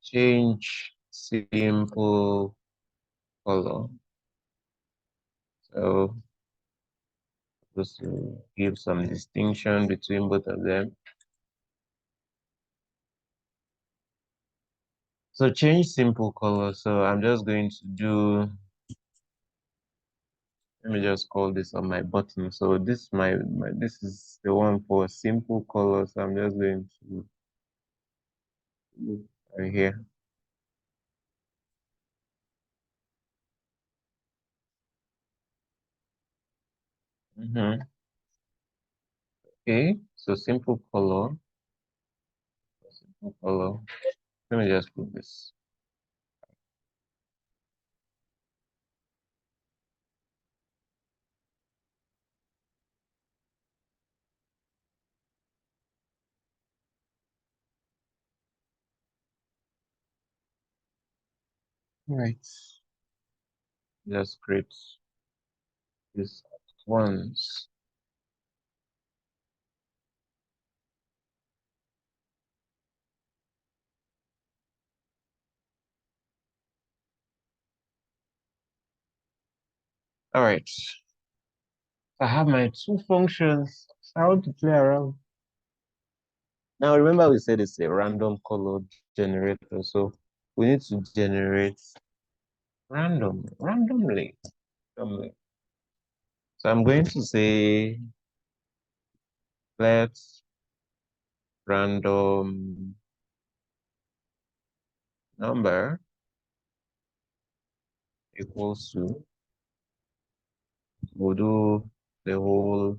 change simple color. So just to give some distinction between both of them. So change simple color. So I'm just going to do, let me just call this on my button. So this this is the one for simple color. So I'm just going to right here. Okay, so simple color. Simple color. Let me just put this. Right. Just create this once. All right. I have my two functions. I want to play around. Now remember we said it's a random color generator, so we need to generate randomly. So I'm going to say let random number equals to, we'll do the whole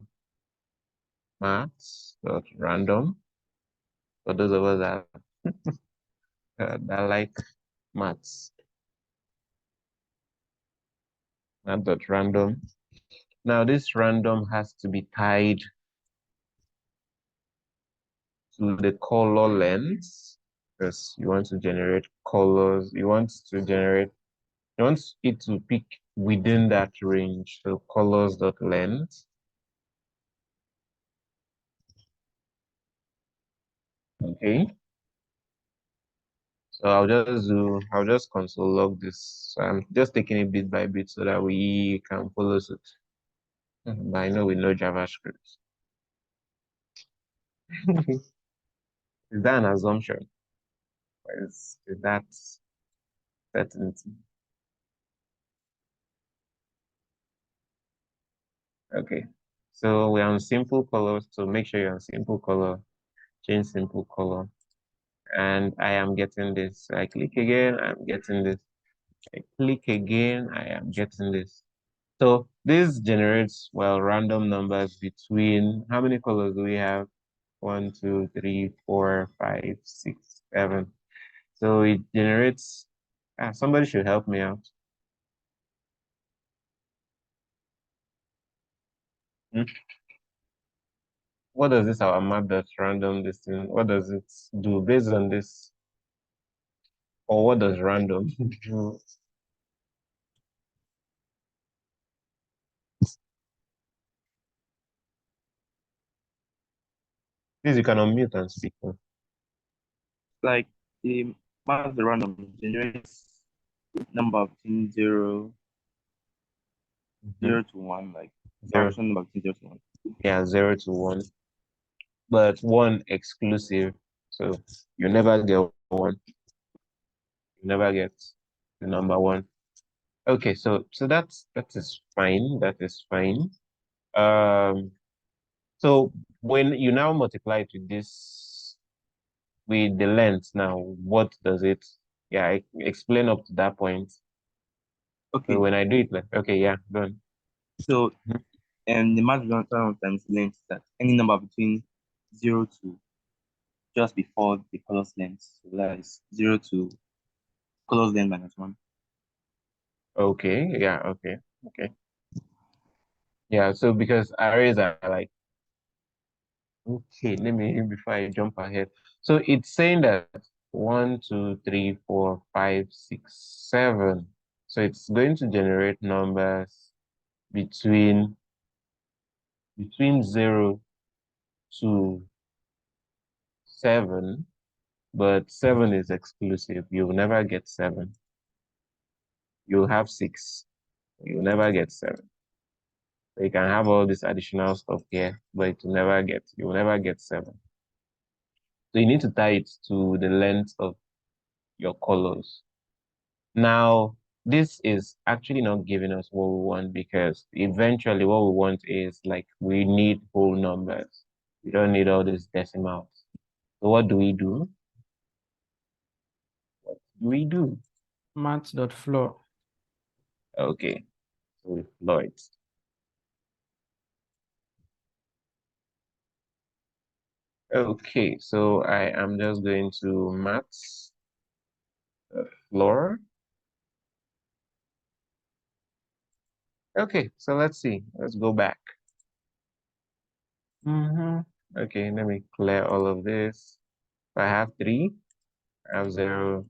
maths dot random for those of us that I like maths. Math dot random. Now this random has to be tied to the color length because you want to generate colors. You want it to pick within that range. So colors dot length. Okay. So I'll just console log this. So I'm just taking it bit by bit so that we can follow suit. But I know we know JavaScript. Is that an assumption? Or is that certainty? Okay. So we're on simple colors. So make sure you're on simple color. Change simple color. And I am getting this. I click again, I'm getting this. I click again, I am getting this. So this generates, well, random numbers between, how many colors do we have? 1, 2, 3, 4, 5, 6, 7. So it generates, somebody should help me out. Hmm? What does this, our map that's random, this thing, what does it do based on this? Or what does random do? Please, you can unmute and speak. Like the math random generates number between zero to one, like Zero. fraction number between 0 to 1. Yeah, 0 to 1. But 1 exclusive. So you never get 1. You never get the number 1. Okay, so that is fine. That is fine. Um, so when you now multiply it with this with the length now, what does it? Yeah, explain up to that point. Okay, So when I do it, like, okay, yeah, done. so Mhm. the math random times length is that any number between 0 to just before the color's length. So that is 0 to color's length minus 1. Okay, yeah, okay, okay. Yeah, so because arrays are like, okay, let me before I jump ahead. So it's saying that 1, 2, 3, 4, 5, 6, 7. So it's going to generate numbers between 0 to 7, but 7 is exclusive. You'll never get 7. You'll have 6. You'll never get 7. So you can have all this additional stuff here, but you'll never get 7. So you need to tie it to the length of your colors. Now, this is actually not giving us what we want because eventually what we want is like we need whole numbers. We don't need all these decimals. So what do we do? What do we do? Math.floor. Okay, so we floor it. Okay, so I am just going to maths floor. Okay, so let's see. Let's go back. Okay, let me clear all of this. I have 3. I have 0.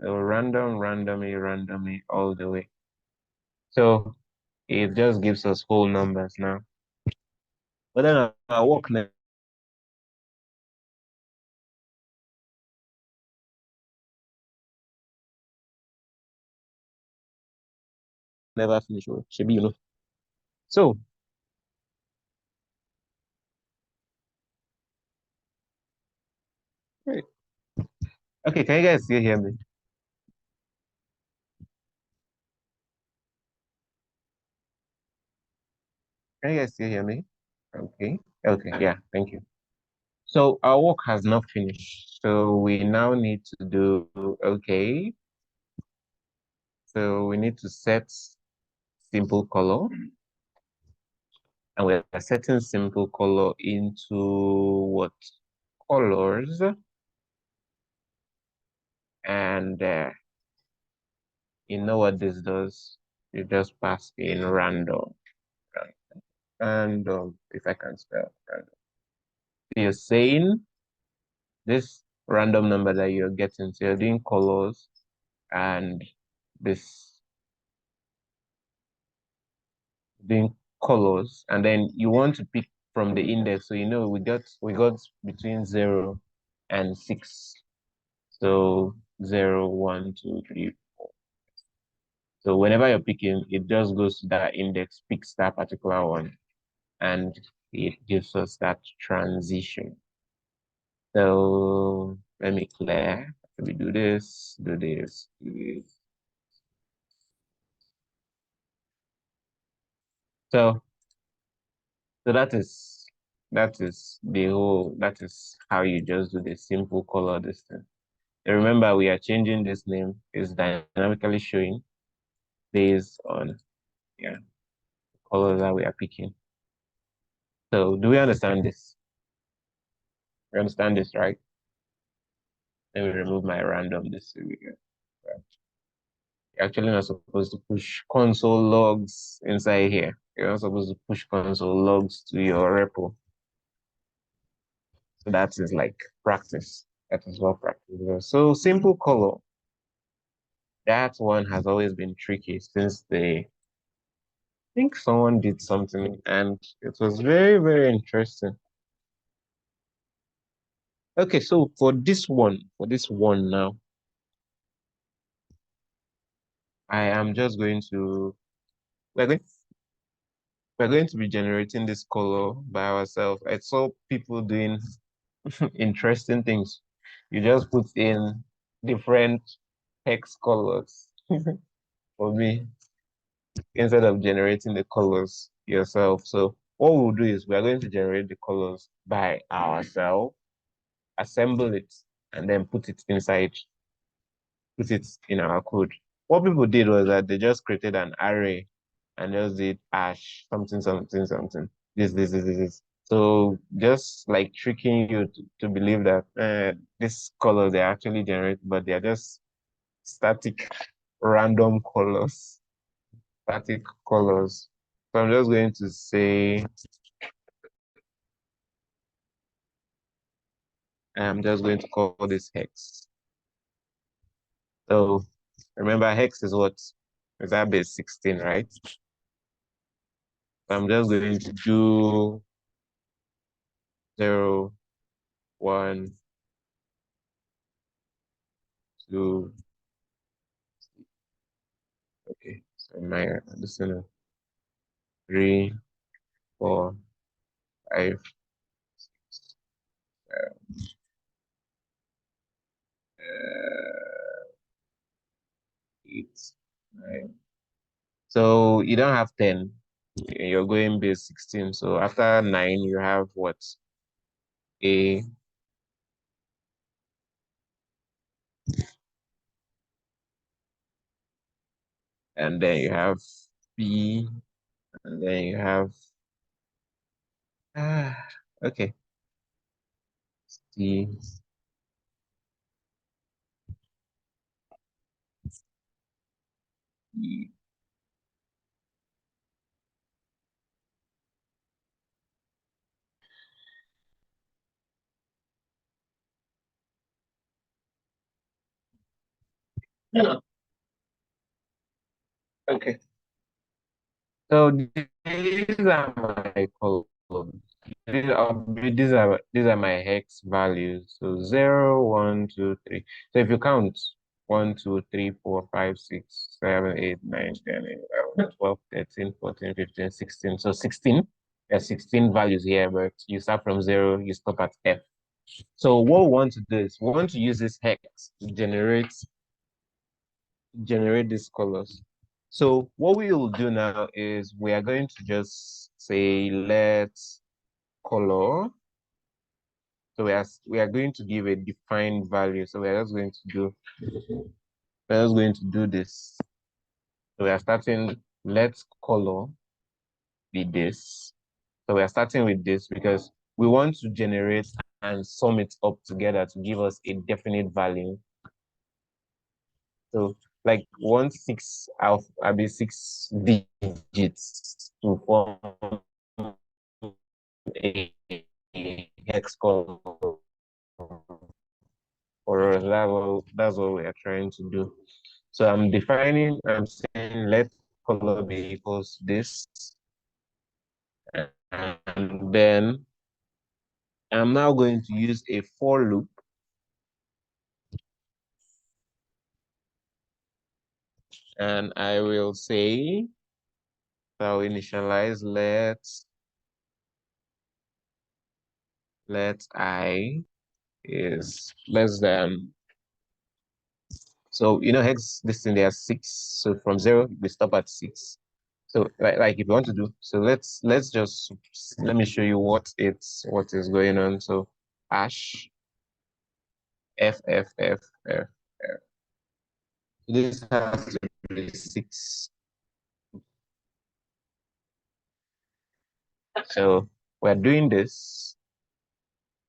So randomly, all the way. So it just gives us whole numbers now. But then our work never finish. Should be, So, right. Okay, can you guys still hear me? Can you guys still hear me? Okay. Okay, yeah, thank you. So our work has not finished. So we now need to do, okay. So we need to set simple color. And we're setting simple color into what colors? And you know what this does? You just pass in random. Random, if I can spell random. You're saying this random number that you're getting, so you're doing colors and this doing colors, and then you want to pick from the index. So you know we got between 0 and 6. So 0, 1, 2, 3. So whenever you're picking, it just goes to that index, picks that particular one, and it gives us that transition. So let me clear. Let me do this, do this, do this. So that is how you just do the simple color distance. And remember, we are changing this name. It's dynamically showing based on color that we are picking. So do we understand this? We understand this, right? Let me remove my random this here. You're actually not supposed to push console logs inside here. You're not supposed to push console logs to your repo. So that is like practice. That is what practice is. So simple color. That one has always been tricky since I think someone did something and it was very, very interesting. Okay, so for this one now, I am just going to we're going we're going to be generating this color by ourselves. I saw people doing interesting things. You just put in different hex colors for me instead of generating the colors yourself. So what we'll do is we're going to generate the colors by ourselves, assemble it, and then put it in our code. What people did was that they just created an array and just did hash something, something, something. This. So just like tricking you to believe that this color they actually generate, but they're just static random colors, static colors. So I'm just going to say, I'm just going to call this hex. So remember hex is what? Is that base 16, right? So I'm just going to do 0, 1, 2. Okay, so my listener 3, 4, 5, 8, 9. So you don't have 10. You're going base 16. So after 9, you have what? A, and then you have B, and then you have okay, C, E. Yeah. Okay. So these are my columns. These are my hex values. So 0, 1, 2, 3. So if you count 1, 2, 3, 4, 5, 6, 7, 8, 9, 10, 11, 12, 13, 14, 15, 16. So 16. There's 16 values here, but you start from 0, you stop at F. So what we want to do is we want to use this hex to generate these colors. So what we will do now is we are going to just say let's color. So we are going to give a defined value. So we're just going to do this. So we are starting let's color be this. So we are starting with this because we want to generate and sum it up together to give us a definite value. So like 6 to form a hex color for us. That's what we are trying to do. So I'm saying let color be equals this. And then I'm now going to use a for loop. And I will say, so initialize let I is less than. So hex this thing there 6. So from 0 we stop at 6. So like if you want to do so, let's just let me show you what is going on. So hash f f f f f. This has to be 6. So we're doing this.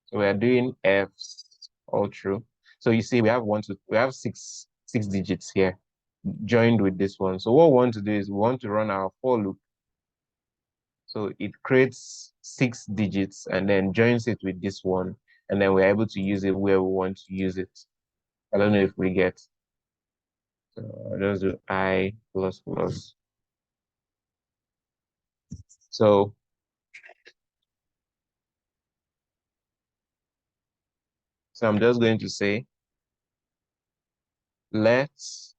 So we're doing f's all through. So you see, we have six digits here joined with this one. So what we want to do is we want to run our for loop. So it creates 6 digits and then joins it with this one, and then we're able to use it where we want to use it. I don't know if we get. So I'll just do I plus plus. So I'm just going to say let's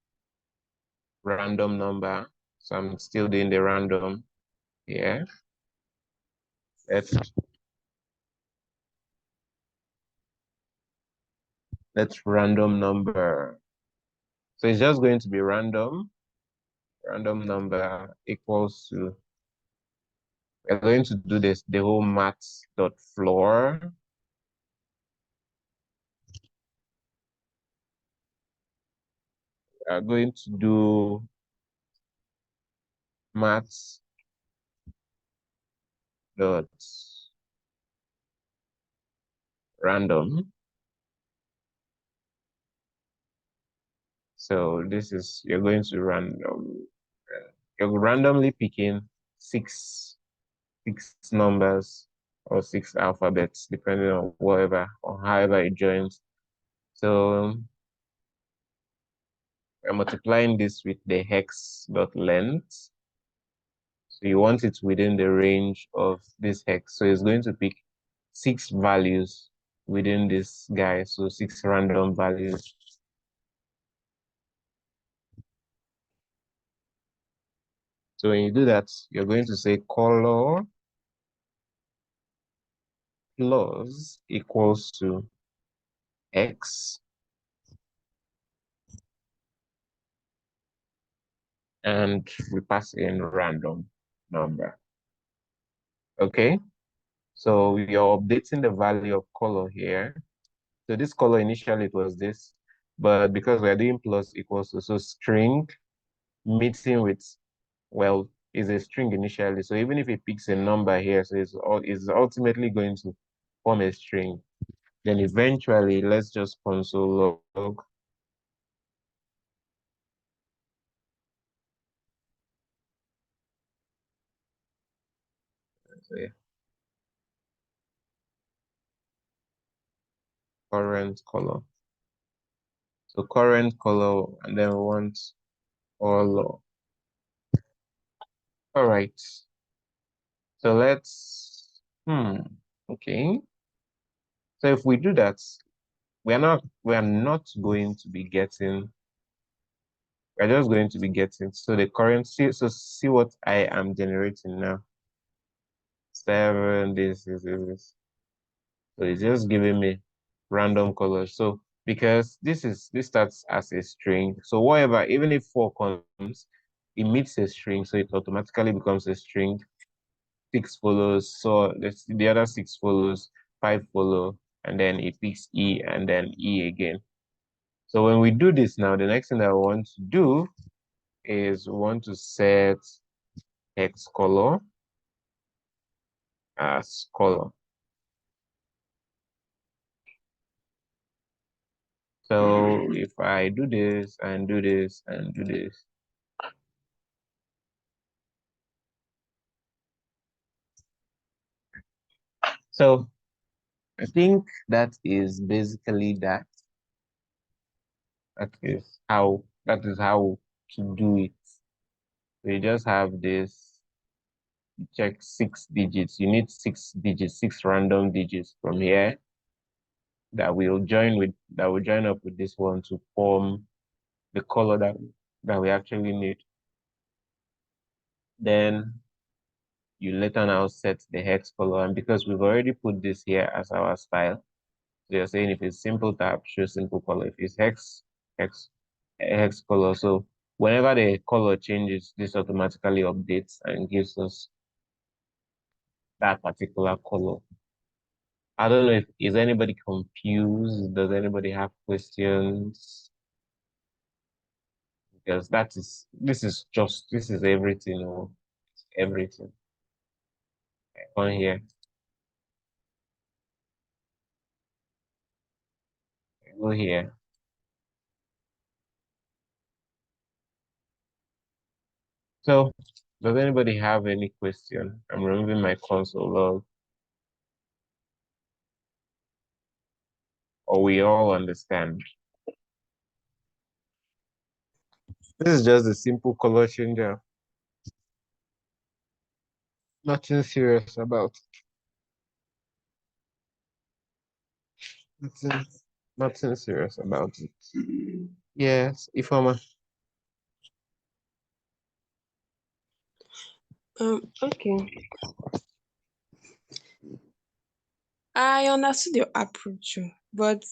random number. So I'm still doing the random here. Let's random number. So it's just going to be random number equals to, we're going to do this, the whole maths.floor. We are going to do maths dot random. So this is, you're going to you're randomly picking six numbers or 6 alphabets, depending on whatever or however it joins. So I'm multiplying this with the hex dot length. So you want it within the range of this hex. So it's going to pick 6 values within this guy. So 6 random values. So when you do that, you're going to say color plus equals to X. And we pass in random number. Okay. So you're updating the value of color here. So this color initially it was this, but because we're doing plus equals to, so string meeting with, well, is a string initially. So even if it picks a number here, so it's ultimately going to form a string. Then eventually, let's just console log. So yeah, current color. So current color, and then we want all. All right. So let's, okay. So if we do that, we are not going to be getting, we're just going to be getting, so the current, see what I am generating now. 7, this. So it's just giving me random colors. So because this starts as a string, so whatever, even if 4 comes, it meets a string, so it automatically becomes a string. 6 follows, so the other 6 follows, 5 follow, and then it picks E and then E again. So when we do this now, the next thing that I want to do is we want to set X color as color. So if I do this and do this and do this, so I think that is basically that. That is how to do it. So you just have this, check 6 digits. You need 6 digits, 6 random digits from here that will join up with this one to form the color that we actually need. Then you later now set the hex color, and because we've already put this here as our style, so you're saying if it's simple tab, show simple color. If it's hex color. So whenever the color changes, this automatically updates and gives us that particular color. I don't know if is anybody confused? Does anybody have questions? Because this is everything or everything on here. Go here. So does anybody have any question? I'm removing my console log. Or we all understand. This is just a simple color changer. Nothing serious about it. Nothing, nothing serious about it. Yes, if I'm Okay. I understood your approach, but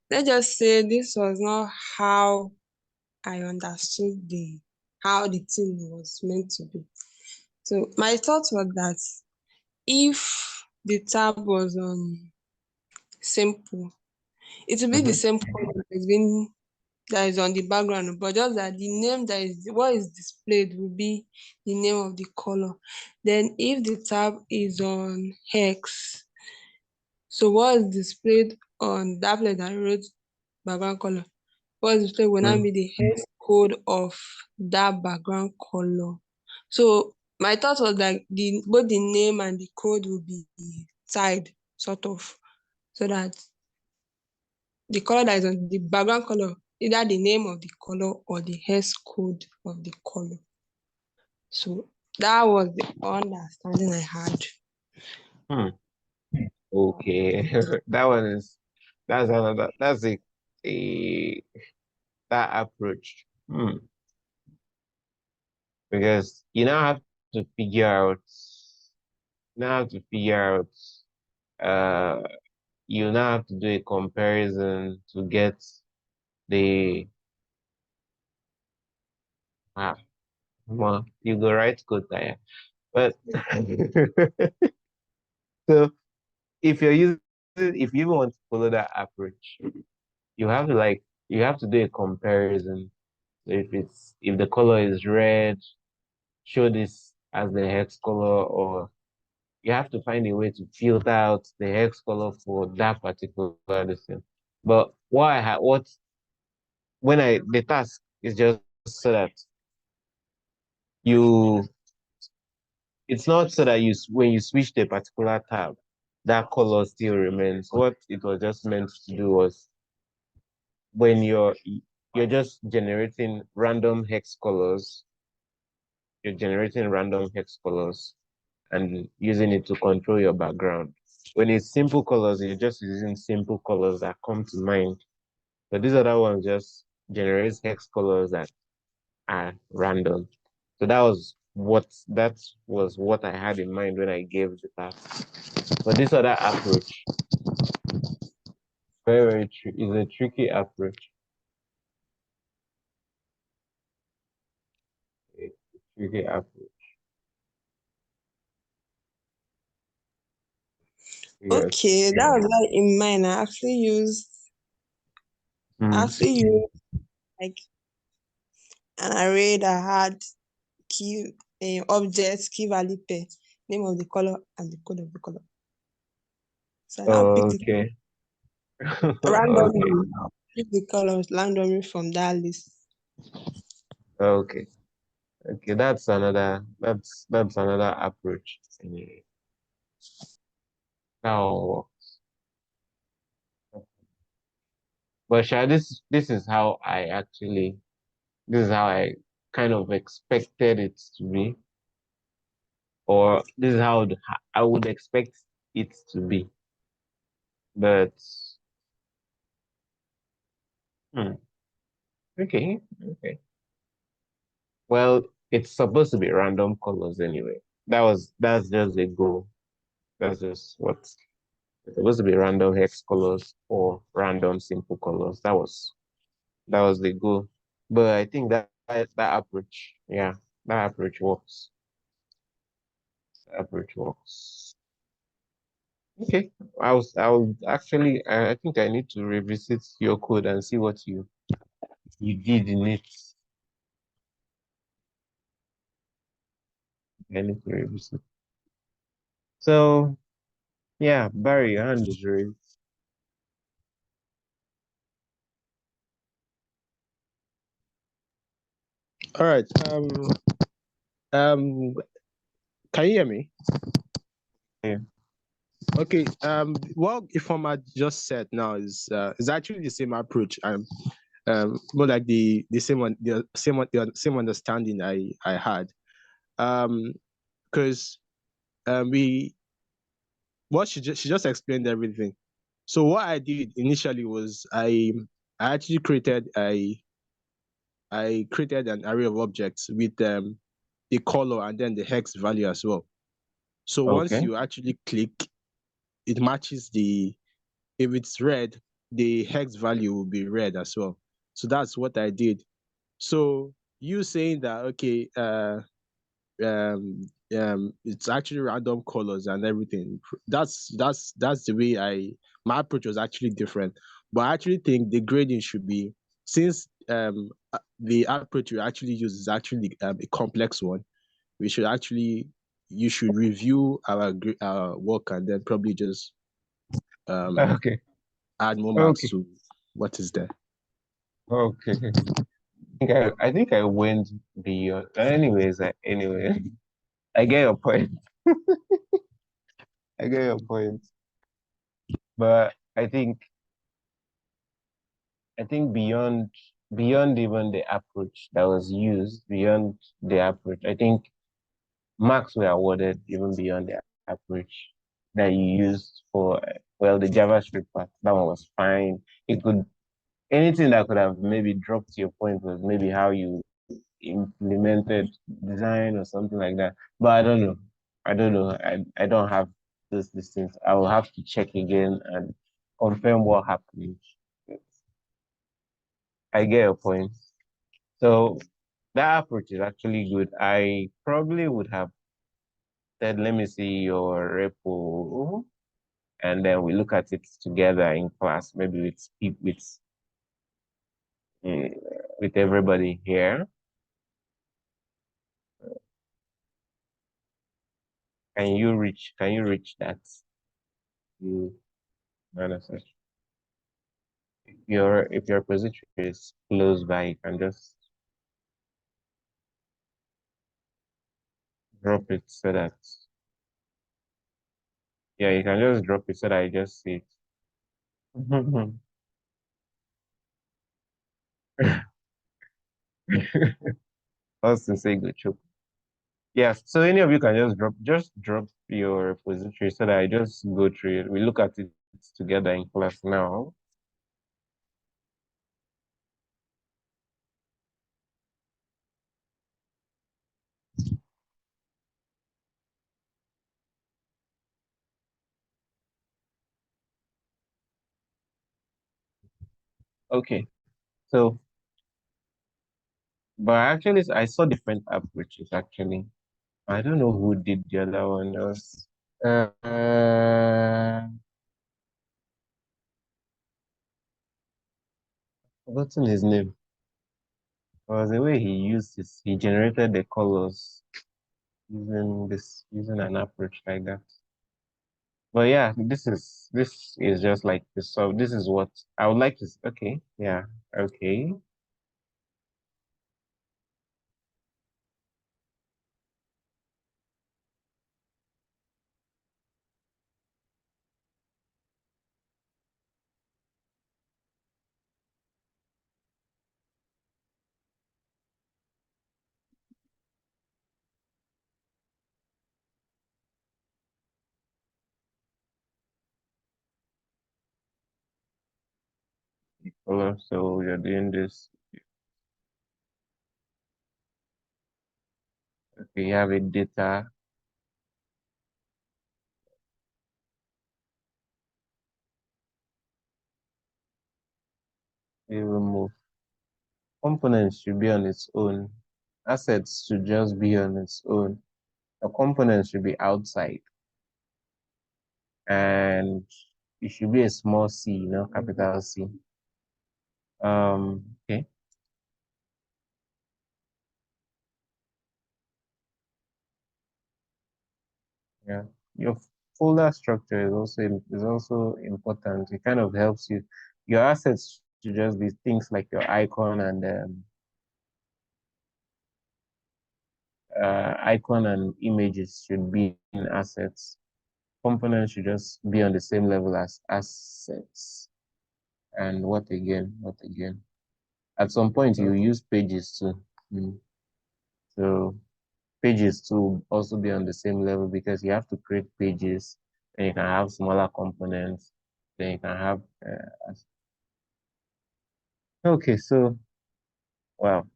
let's just say this was not how I understood how the thing was meant to be. So my thought was that if the tab was simple, it would be the same color that is on the background, but just that the name that is what is displayed will be the name of the color. Then if the tab is on hex, so what is displayed on that place that I wrote background color, what is displayed will now be the hex code of that background color. So my thought was that both the name and the code will be tied, sort of, so that the color that is on the background color, either the name of the color or the hex code of the color. So that was the understanding I had. Okay. That's a that approach. Because to figure out you now have to figure out uh you now have to do a comparison to get the ah well, you go right code there. But so if you want to follow that approach, you have to you have to do a comparison. So if the color is red, show this as the hex color, or you have to find a way to filter out the hex color for that particular thing. But the task is just so that you it's not so that when you switch to a particular tab, that color still remains. What it was just meant to do was when you're just generating random hex colors, you're generating random hex colors and using it to control your background. When it's simple colors, you're just using simple colors that come to mind. But these other ones just generates hex colors that are random. So that was what I had in mind when I gave the task. But this other approach, very is a tricky approach. A tricky approach. Yes. Okay, that was like in mine. I actually used like an array that had key objects, key value pair, name of the color and the code of the color. So I now picked it Okay. randomly. Okay. pick the colors randomly from that list. Okay. Okay, that's another approach. Now, but Sha, this is how I kind of expected it to be, or this is how I would expect it to be. But hmm, okay, okay. Well, it's supposed to be random colors anyway. That's just the goal. That's just what it's supposed to be random hex colors or random simple colors. That was the goal. But I think that approach, yeah, that approach works. That approach works. Okay. I will actually I think I need to revisit your code and see what you did in it. I need to revisit. So yeah, Barry, your hand is raised. All right. Um, can you hear me? Yeah. Okay. What Ifeoma just said now is actually the same approach. More like the same one, the same understanding I had. Because we what she just explained everything. So what I did initially was I actually created an array of objects with the color and then the hex value as well. So once Okay. you actually click, it matches if it's red, the hex value will be red as well. So that's what I did. So you saying that okay, it's actually random colors and everything. That's the way my approach was actually different. But I actually think the grading should be, since the approach you actually use is actually a complex one. We should actually You should review our work and then probably just um Okay. add more marks Okay. to what is there. Okay. I think I went beyond. Anyways, anyway, I get your point. I get your point. But I think beyond even the approach that was used, beyond the approach, I think marks were awarded even beyond the approach that you used for well the JavaScript part. That one was fine. It could anything that could have maybe dropped your point was maybe how you implemented design or something like that. But I don't know. I don't know. I don't have those things. I will have to check again and confirm what happened. I get your point. So that approach is actually good. I probably would have said, let me see your repo, and then we look at it together in class, maybe uh, with everybody here. Can you reach that? You understand? If your position is close by, you can just drop it so that yeah, you can just drop it so that I just see it. Austin say good job. Yeah, so any of you can just drop your repository so that I just go through it. We look at it together in class now. Okay, so but actually I saw different approaches actually. I don't know who did the other one else. Forgotten his name. It was the way he generated the colors using an approach like that. But yeah, this is just like this. So this is what I would like to. Okay, yeah, okay. Color. So you're doing this. Okay, you have a data. You remove components should be on its own. Assets should just be on its own. A component should be outside, and it should be a small c, capital C. Okay. Yeah. Your folder structure is also important. It kind of helps you. Your assets should just be things like your icon and images should be in assets. Components should just be on the same level as assets. And what again? What again? At some point, you use pages too. Mm. So pages to also be on the same level because you have to create pages, and you can have smaller components. Then you can have. Okay, so well,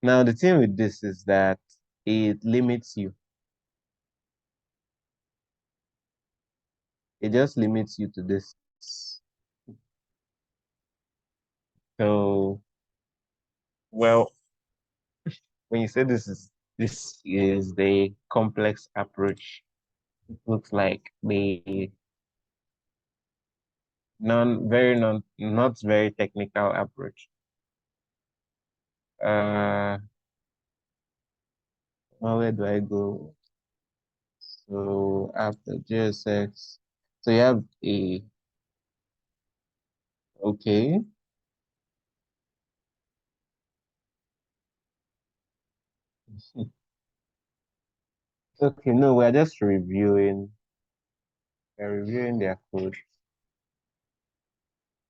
now the thing with this is that it limits you. It just limits you to this. So, well, when you say this is the complex approach, it looks like the not very technical approach. Uh, well, where do I go? So after JSX, so you have a okay. Okay, no, we're just reviewing. We're reviewing their code.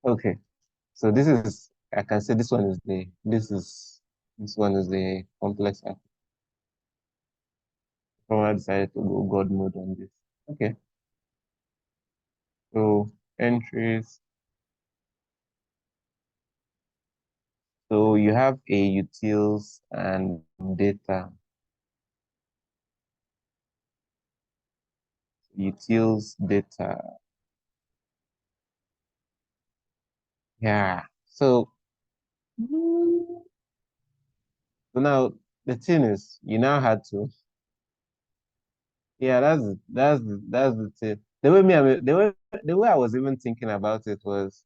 Okay, so I can say this one is the complex app. Someone decided to go God mode on this. Okay, so entries. So you have a utils and data. Utils data. Yeah. So now the thing is, you now had to. Yeah, that's the thing. The way I was even thinking about it was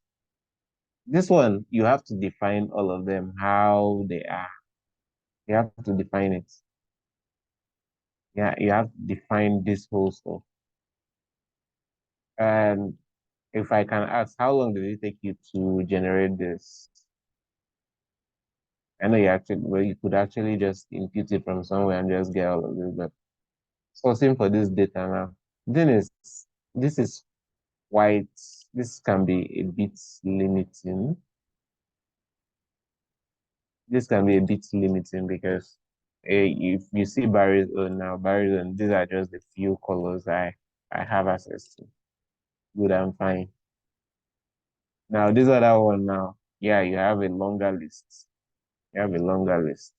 this one. You have to define all of them how they are. You have to define it. Yeah, you have to define this whole stuff. And if I can ask, how long did it take you to generate this? I know you could actually just impute it from somewhere and just get all of this, but sourcing for this data now. Then is this is quite this can be a bit limiting. This can be a bit limiting because if you see Barry's own now, Barry's own, these are just the few colors I have access to. Good and fine. Now this other one now, yeah, you have a longer list. You have a longer list.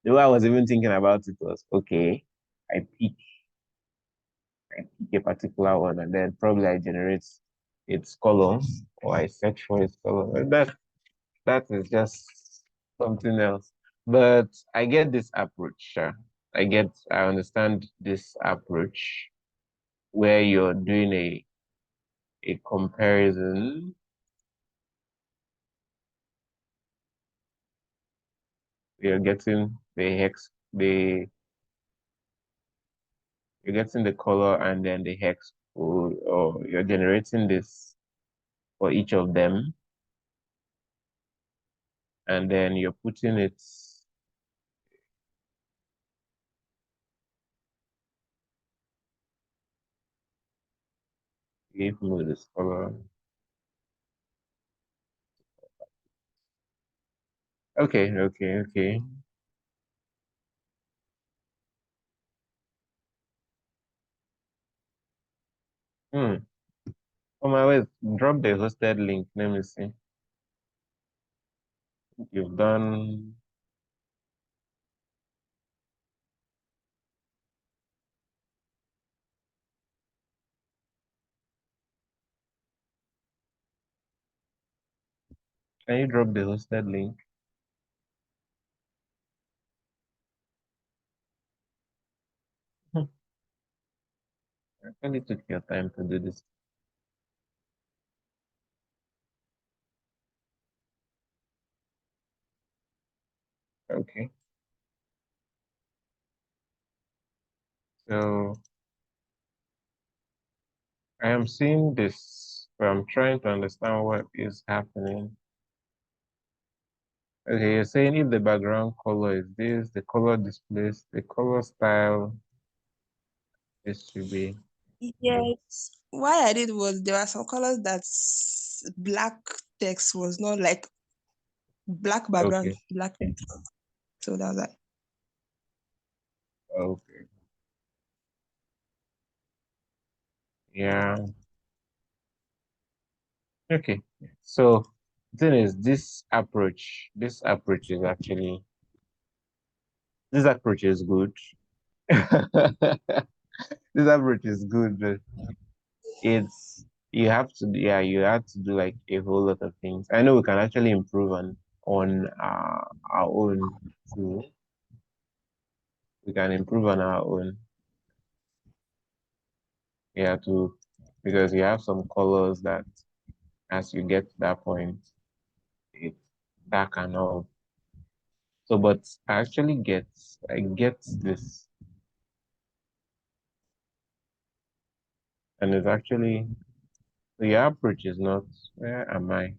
The way I was even thinking about it was okay, I pick a particular one and then probably I generate its column or I search for its column. And that is just something else. But I get this approach. I understand this approach where you're doing a comparison. You're getting the you're getting the color and then the hex code, or you're generating this for each of them, and then you're putting it give me this color. Okay, okay. Oh my way, drop the hosted link. Let me see. You've done. Can you drop the hosted link? I really took your time to do this. Okay. So I am seeing this, but I'm trying to understand what is happening. Okay, you're saying if the background color is this, the color displays, the color style, this should be. Yes. Why I did was there are some colors that black text was not like black background, Okay, black text. So that's that. okay. Yeah. Okay. So thing is this approach is actually this approach is good. This approach is good, but it's you have to do like a whole lot of things. I know we can actually improve on our own too. We can improve on our own. Yeah, too, because you have some colors that as you get to that point, it's dark and all. So, but I get this, and it's actually the approach is not. Where am I?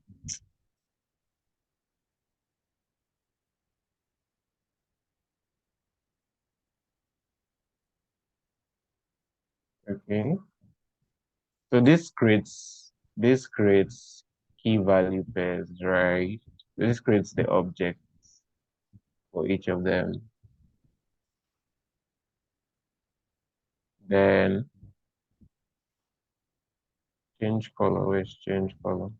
Okay. So this creates key value pairs, right? This creates the objects for each of them. Then change color. Where's change color?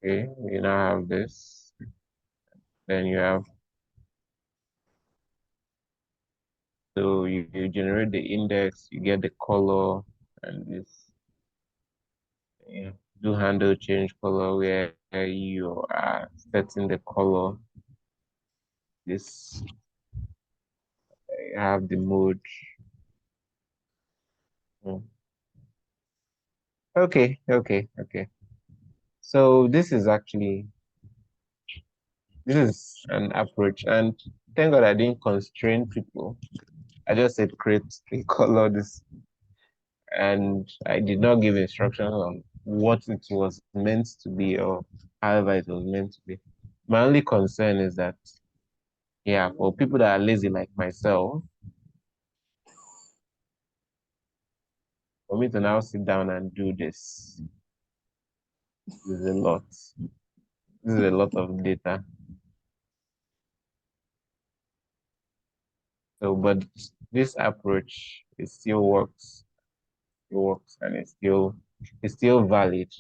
Okay, we now have this. Then you have so you generate the index, you get the color, and this. Yeah, do handle change color where you are setting the color. This you have the mode. Hmm. Okay. So this is an approach, and thank God I didn't constrain people. I just said create the color this, and I did not give instructions on what it was meant to be or however it was meant to be. My only concern is that, yeah, for people that are lazy like myself, for me to now sit down and do this is a lot. This is a lot of data. So, but this approach, it still works. It works, and it's still valid.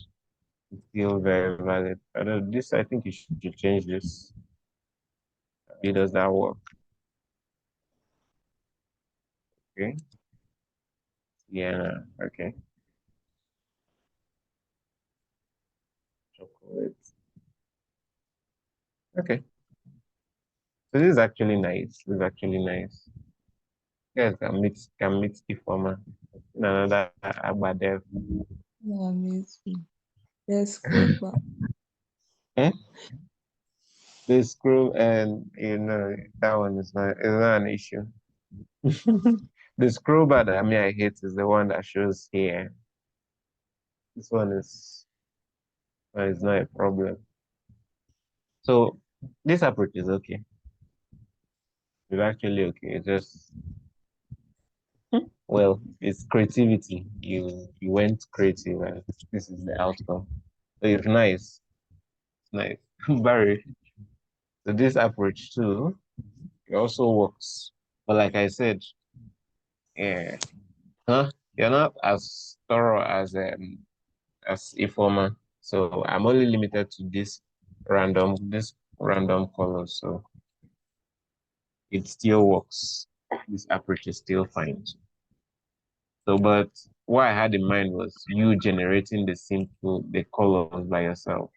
It's still very valid. I don't, this, I think you should change this. It does that work? Okay. Yeah. Okay. Chocolate. Okay. So this is actually nice. This is actually nice. Yes, can mix the former. No, that about there. Amazing. Let's go back. Eh? The scroll and that one is not an issue. The scroll bar that I hate is the one that shows here. This one is not a problem. So this approach is okay. It's actually okay. It's just well, it's creativity. You went creative and this is the outcome. So it's nice. It's nice. Barry. So this approach too, it also works. But like I said, yeah, you're not as thorough as a former. So I'm only limited to this random color. So it still works. This approach is still fine. So, but what I had in mind was you generating the colors by yourself.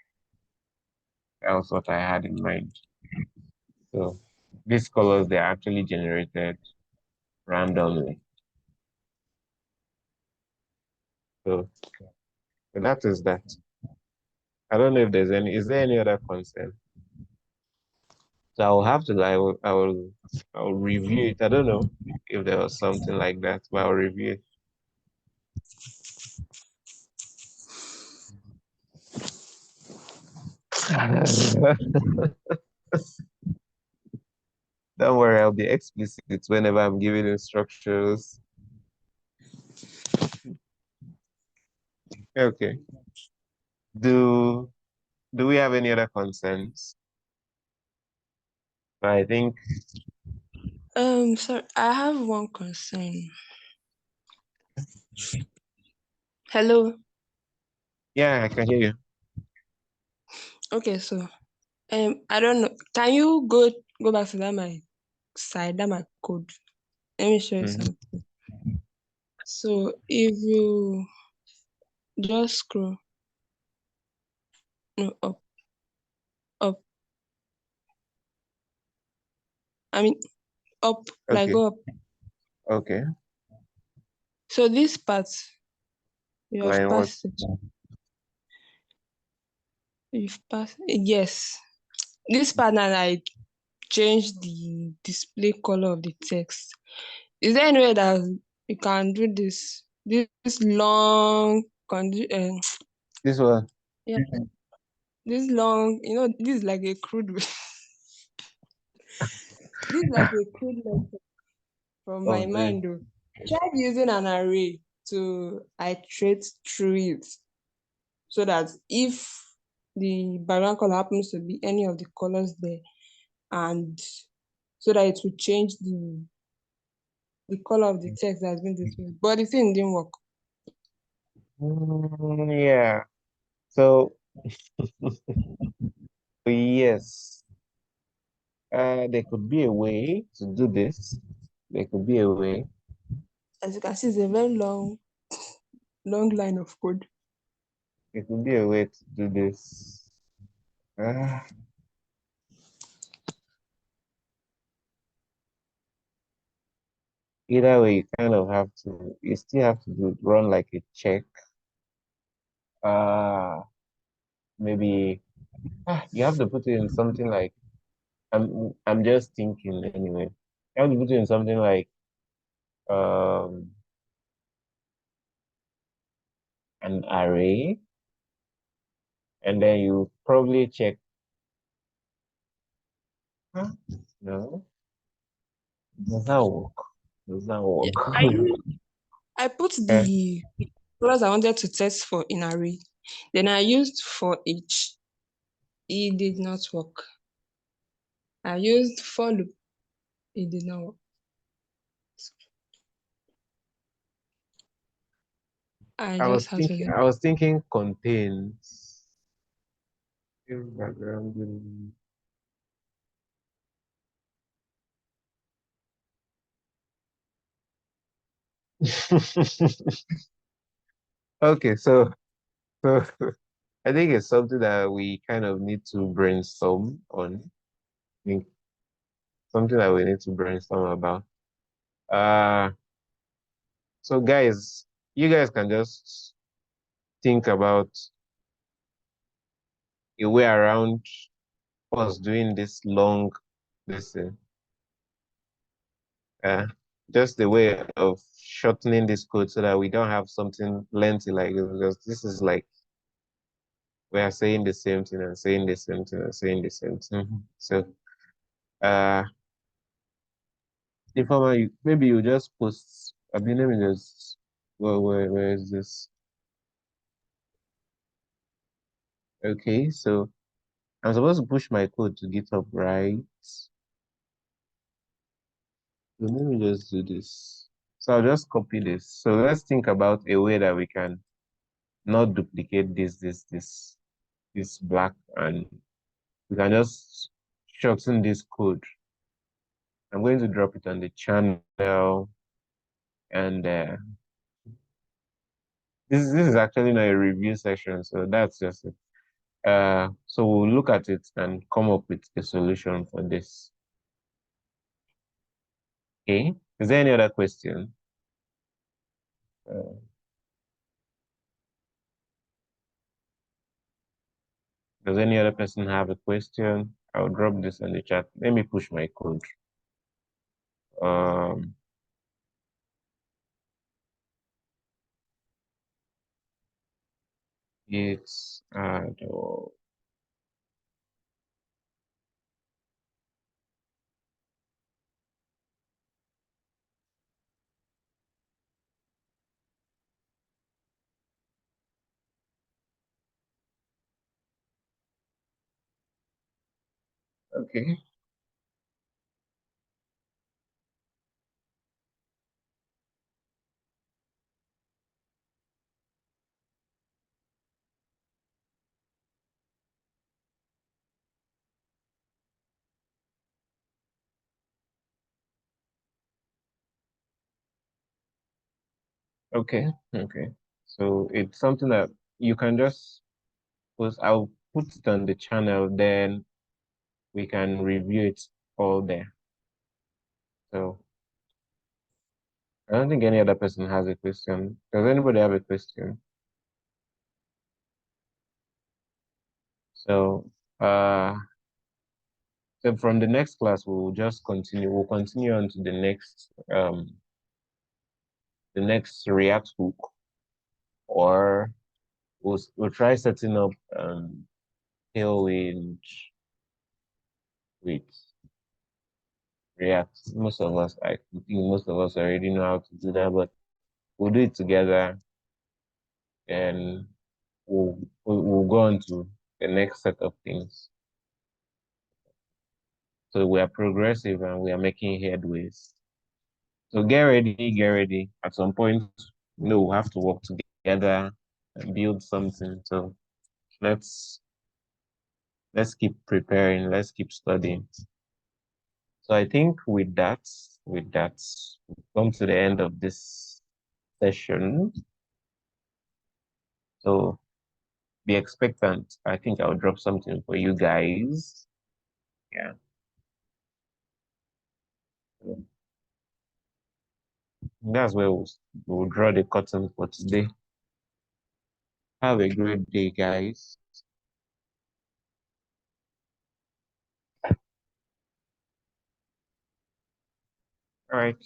That was what I had in mind. So these colors, they're actually generated randomly. So that is that. I don't know if is there any other concern? So I will have to, I will review it. I don't know if there was something like that, but I'll review it. Don't worry, I'll be explicit whenever I'm giving instructions. Okay. Do do we have any other concerns? I think Sorry, I have one concern. Hello. yeah, I can hear you. Okay, so I don't know. Can you go back to that my side, that my code? Let me show you Mhm. something. So if you just scroll no up, I mean up, like Okay, go up. okay. So this part you have Line what? passed it. You've passed yes. This part now I change the display color of the text. Is there any way that you can do this? This long This one. yeah, this long, this is like a crude this is like a crude method from my Of the mind though. Try using an array to iterate through it so that if the background color happens to be any of the colors there and so that it will change the color of the text that's been displayed. But the thing didn't work. yeah. So yes, there could be a way to do this. There could be a way. As you can see, it's a very long line of code. There could be a way to do this. Uh, Either way, you still have to run like a check. Uh, Maybe you have to put it in something like I'm just thinking anyway. You have to put it in something like um an array, and then you probably check. Huh? No, does that work? Does that Yeah, work? I put Eh, the colors I wanted to test for in array. Then I used for each. It did not work. I used for loop. It did not work. I just have to leave. I was thinking contains background. Okay, so I think it's something that we kind of need to brainstorm on. I think something that we need to brainstorm about. Uh, so guys, you guys can just think about a way around us doing this long, just a way of shortening this code so that we don't have something lengthy like this, because this is like we are saying the same thing and saying the same thing and saying the same thing. So, informer, maybe you just post. I mean, let me just. Where is this? Okay, so I'm supposed to push my code to GitHub, right? So let me just do this. So I'll just copy this. So let's think about a way that we can not duplicate this black, and we can just shorten this code. I'm going to drop it on the channel, and this is actually not a review session, so that's just it. So we'll look at it and come up with a solution for this. Okay, is there any other question? Uh, does any other person have a question? I'll drop this in the chat. Let me push my code. Um, it's okay. Okay, okay. So it's something that you can just post. I'll put it on the channel, then we can review it all there. So I don't think any other person has a question. Does anybody have a question? So so from the next class we'll just continue. We'll continue on to the next React hook, or we'll try setting up Tailwind with React. I think most of us already know how to do that, but we'll do it together, and we'll go on to the next set of things. So we are progressive and we are making headways. So get ready, get ready. At some point, we'll have to work together and build something. So let's keep preparing, let's keep studying. So I think with that, we've come to the end of this session. So be expectant. I think I'll drop something for you guys. Yeah. So that's where we'll draw the curtain for today. Have a great day, guys. All right.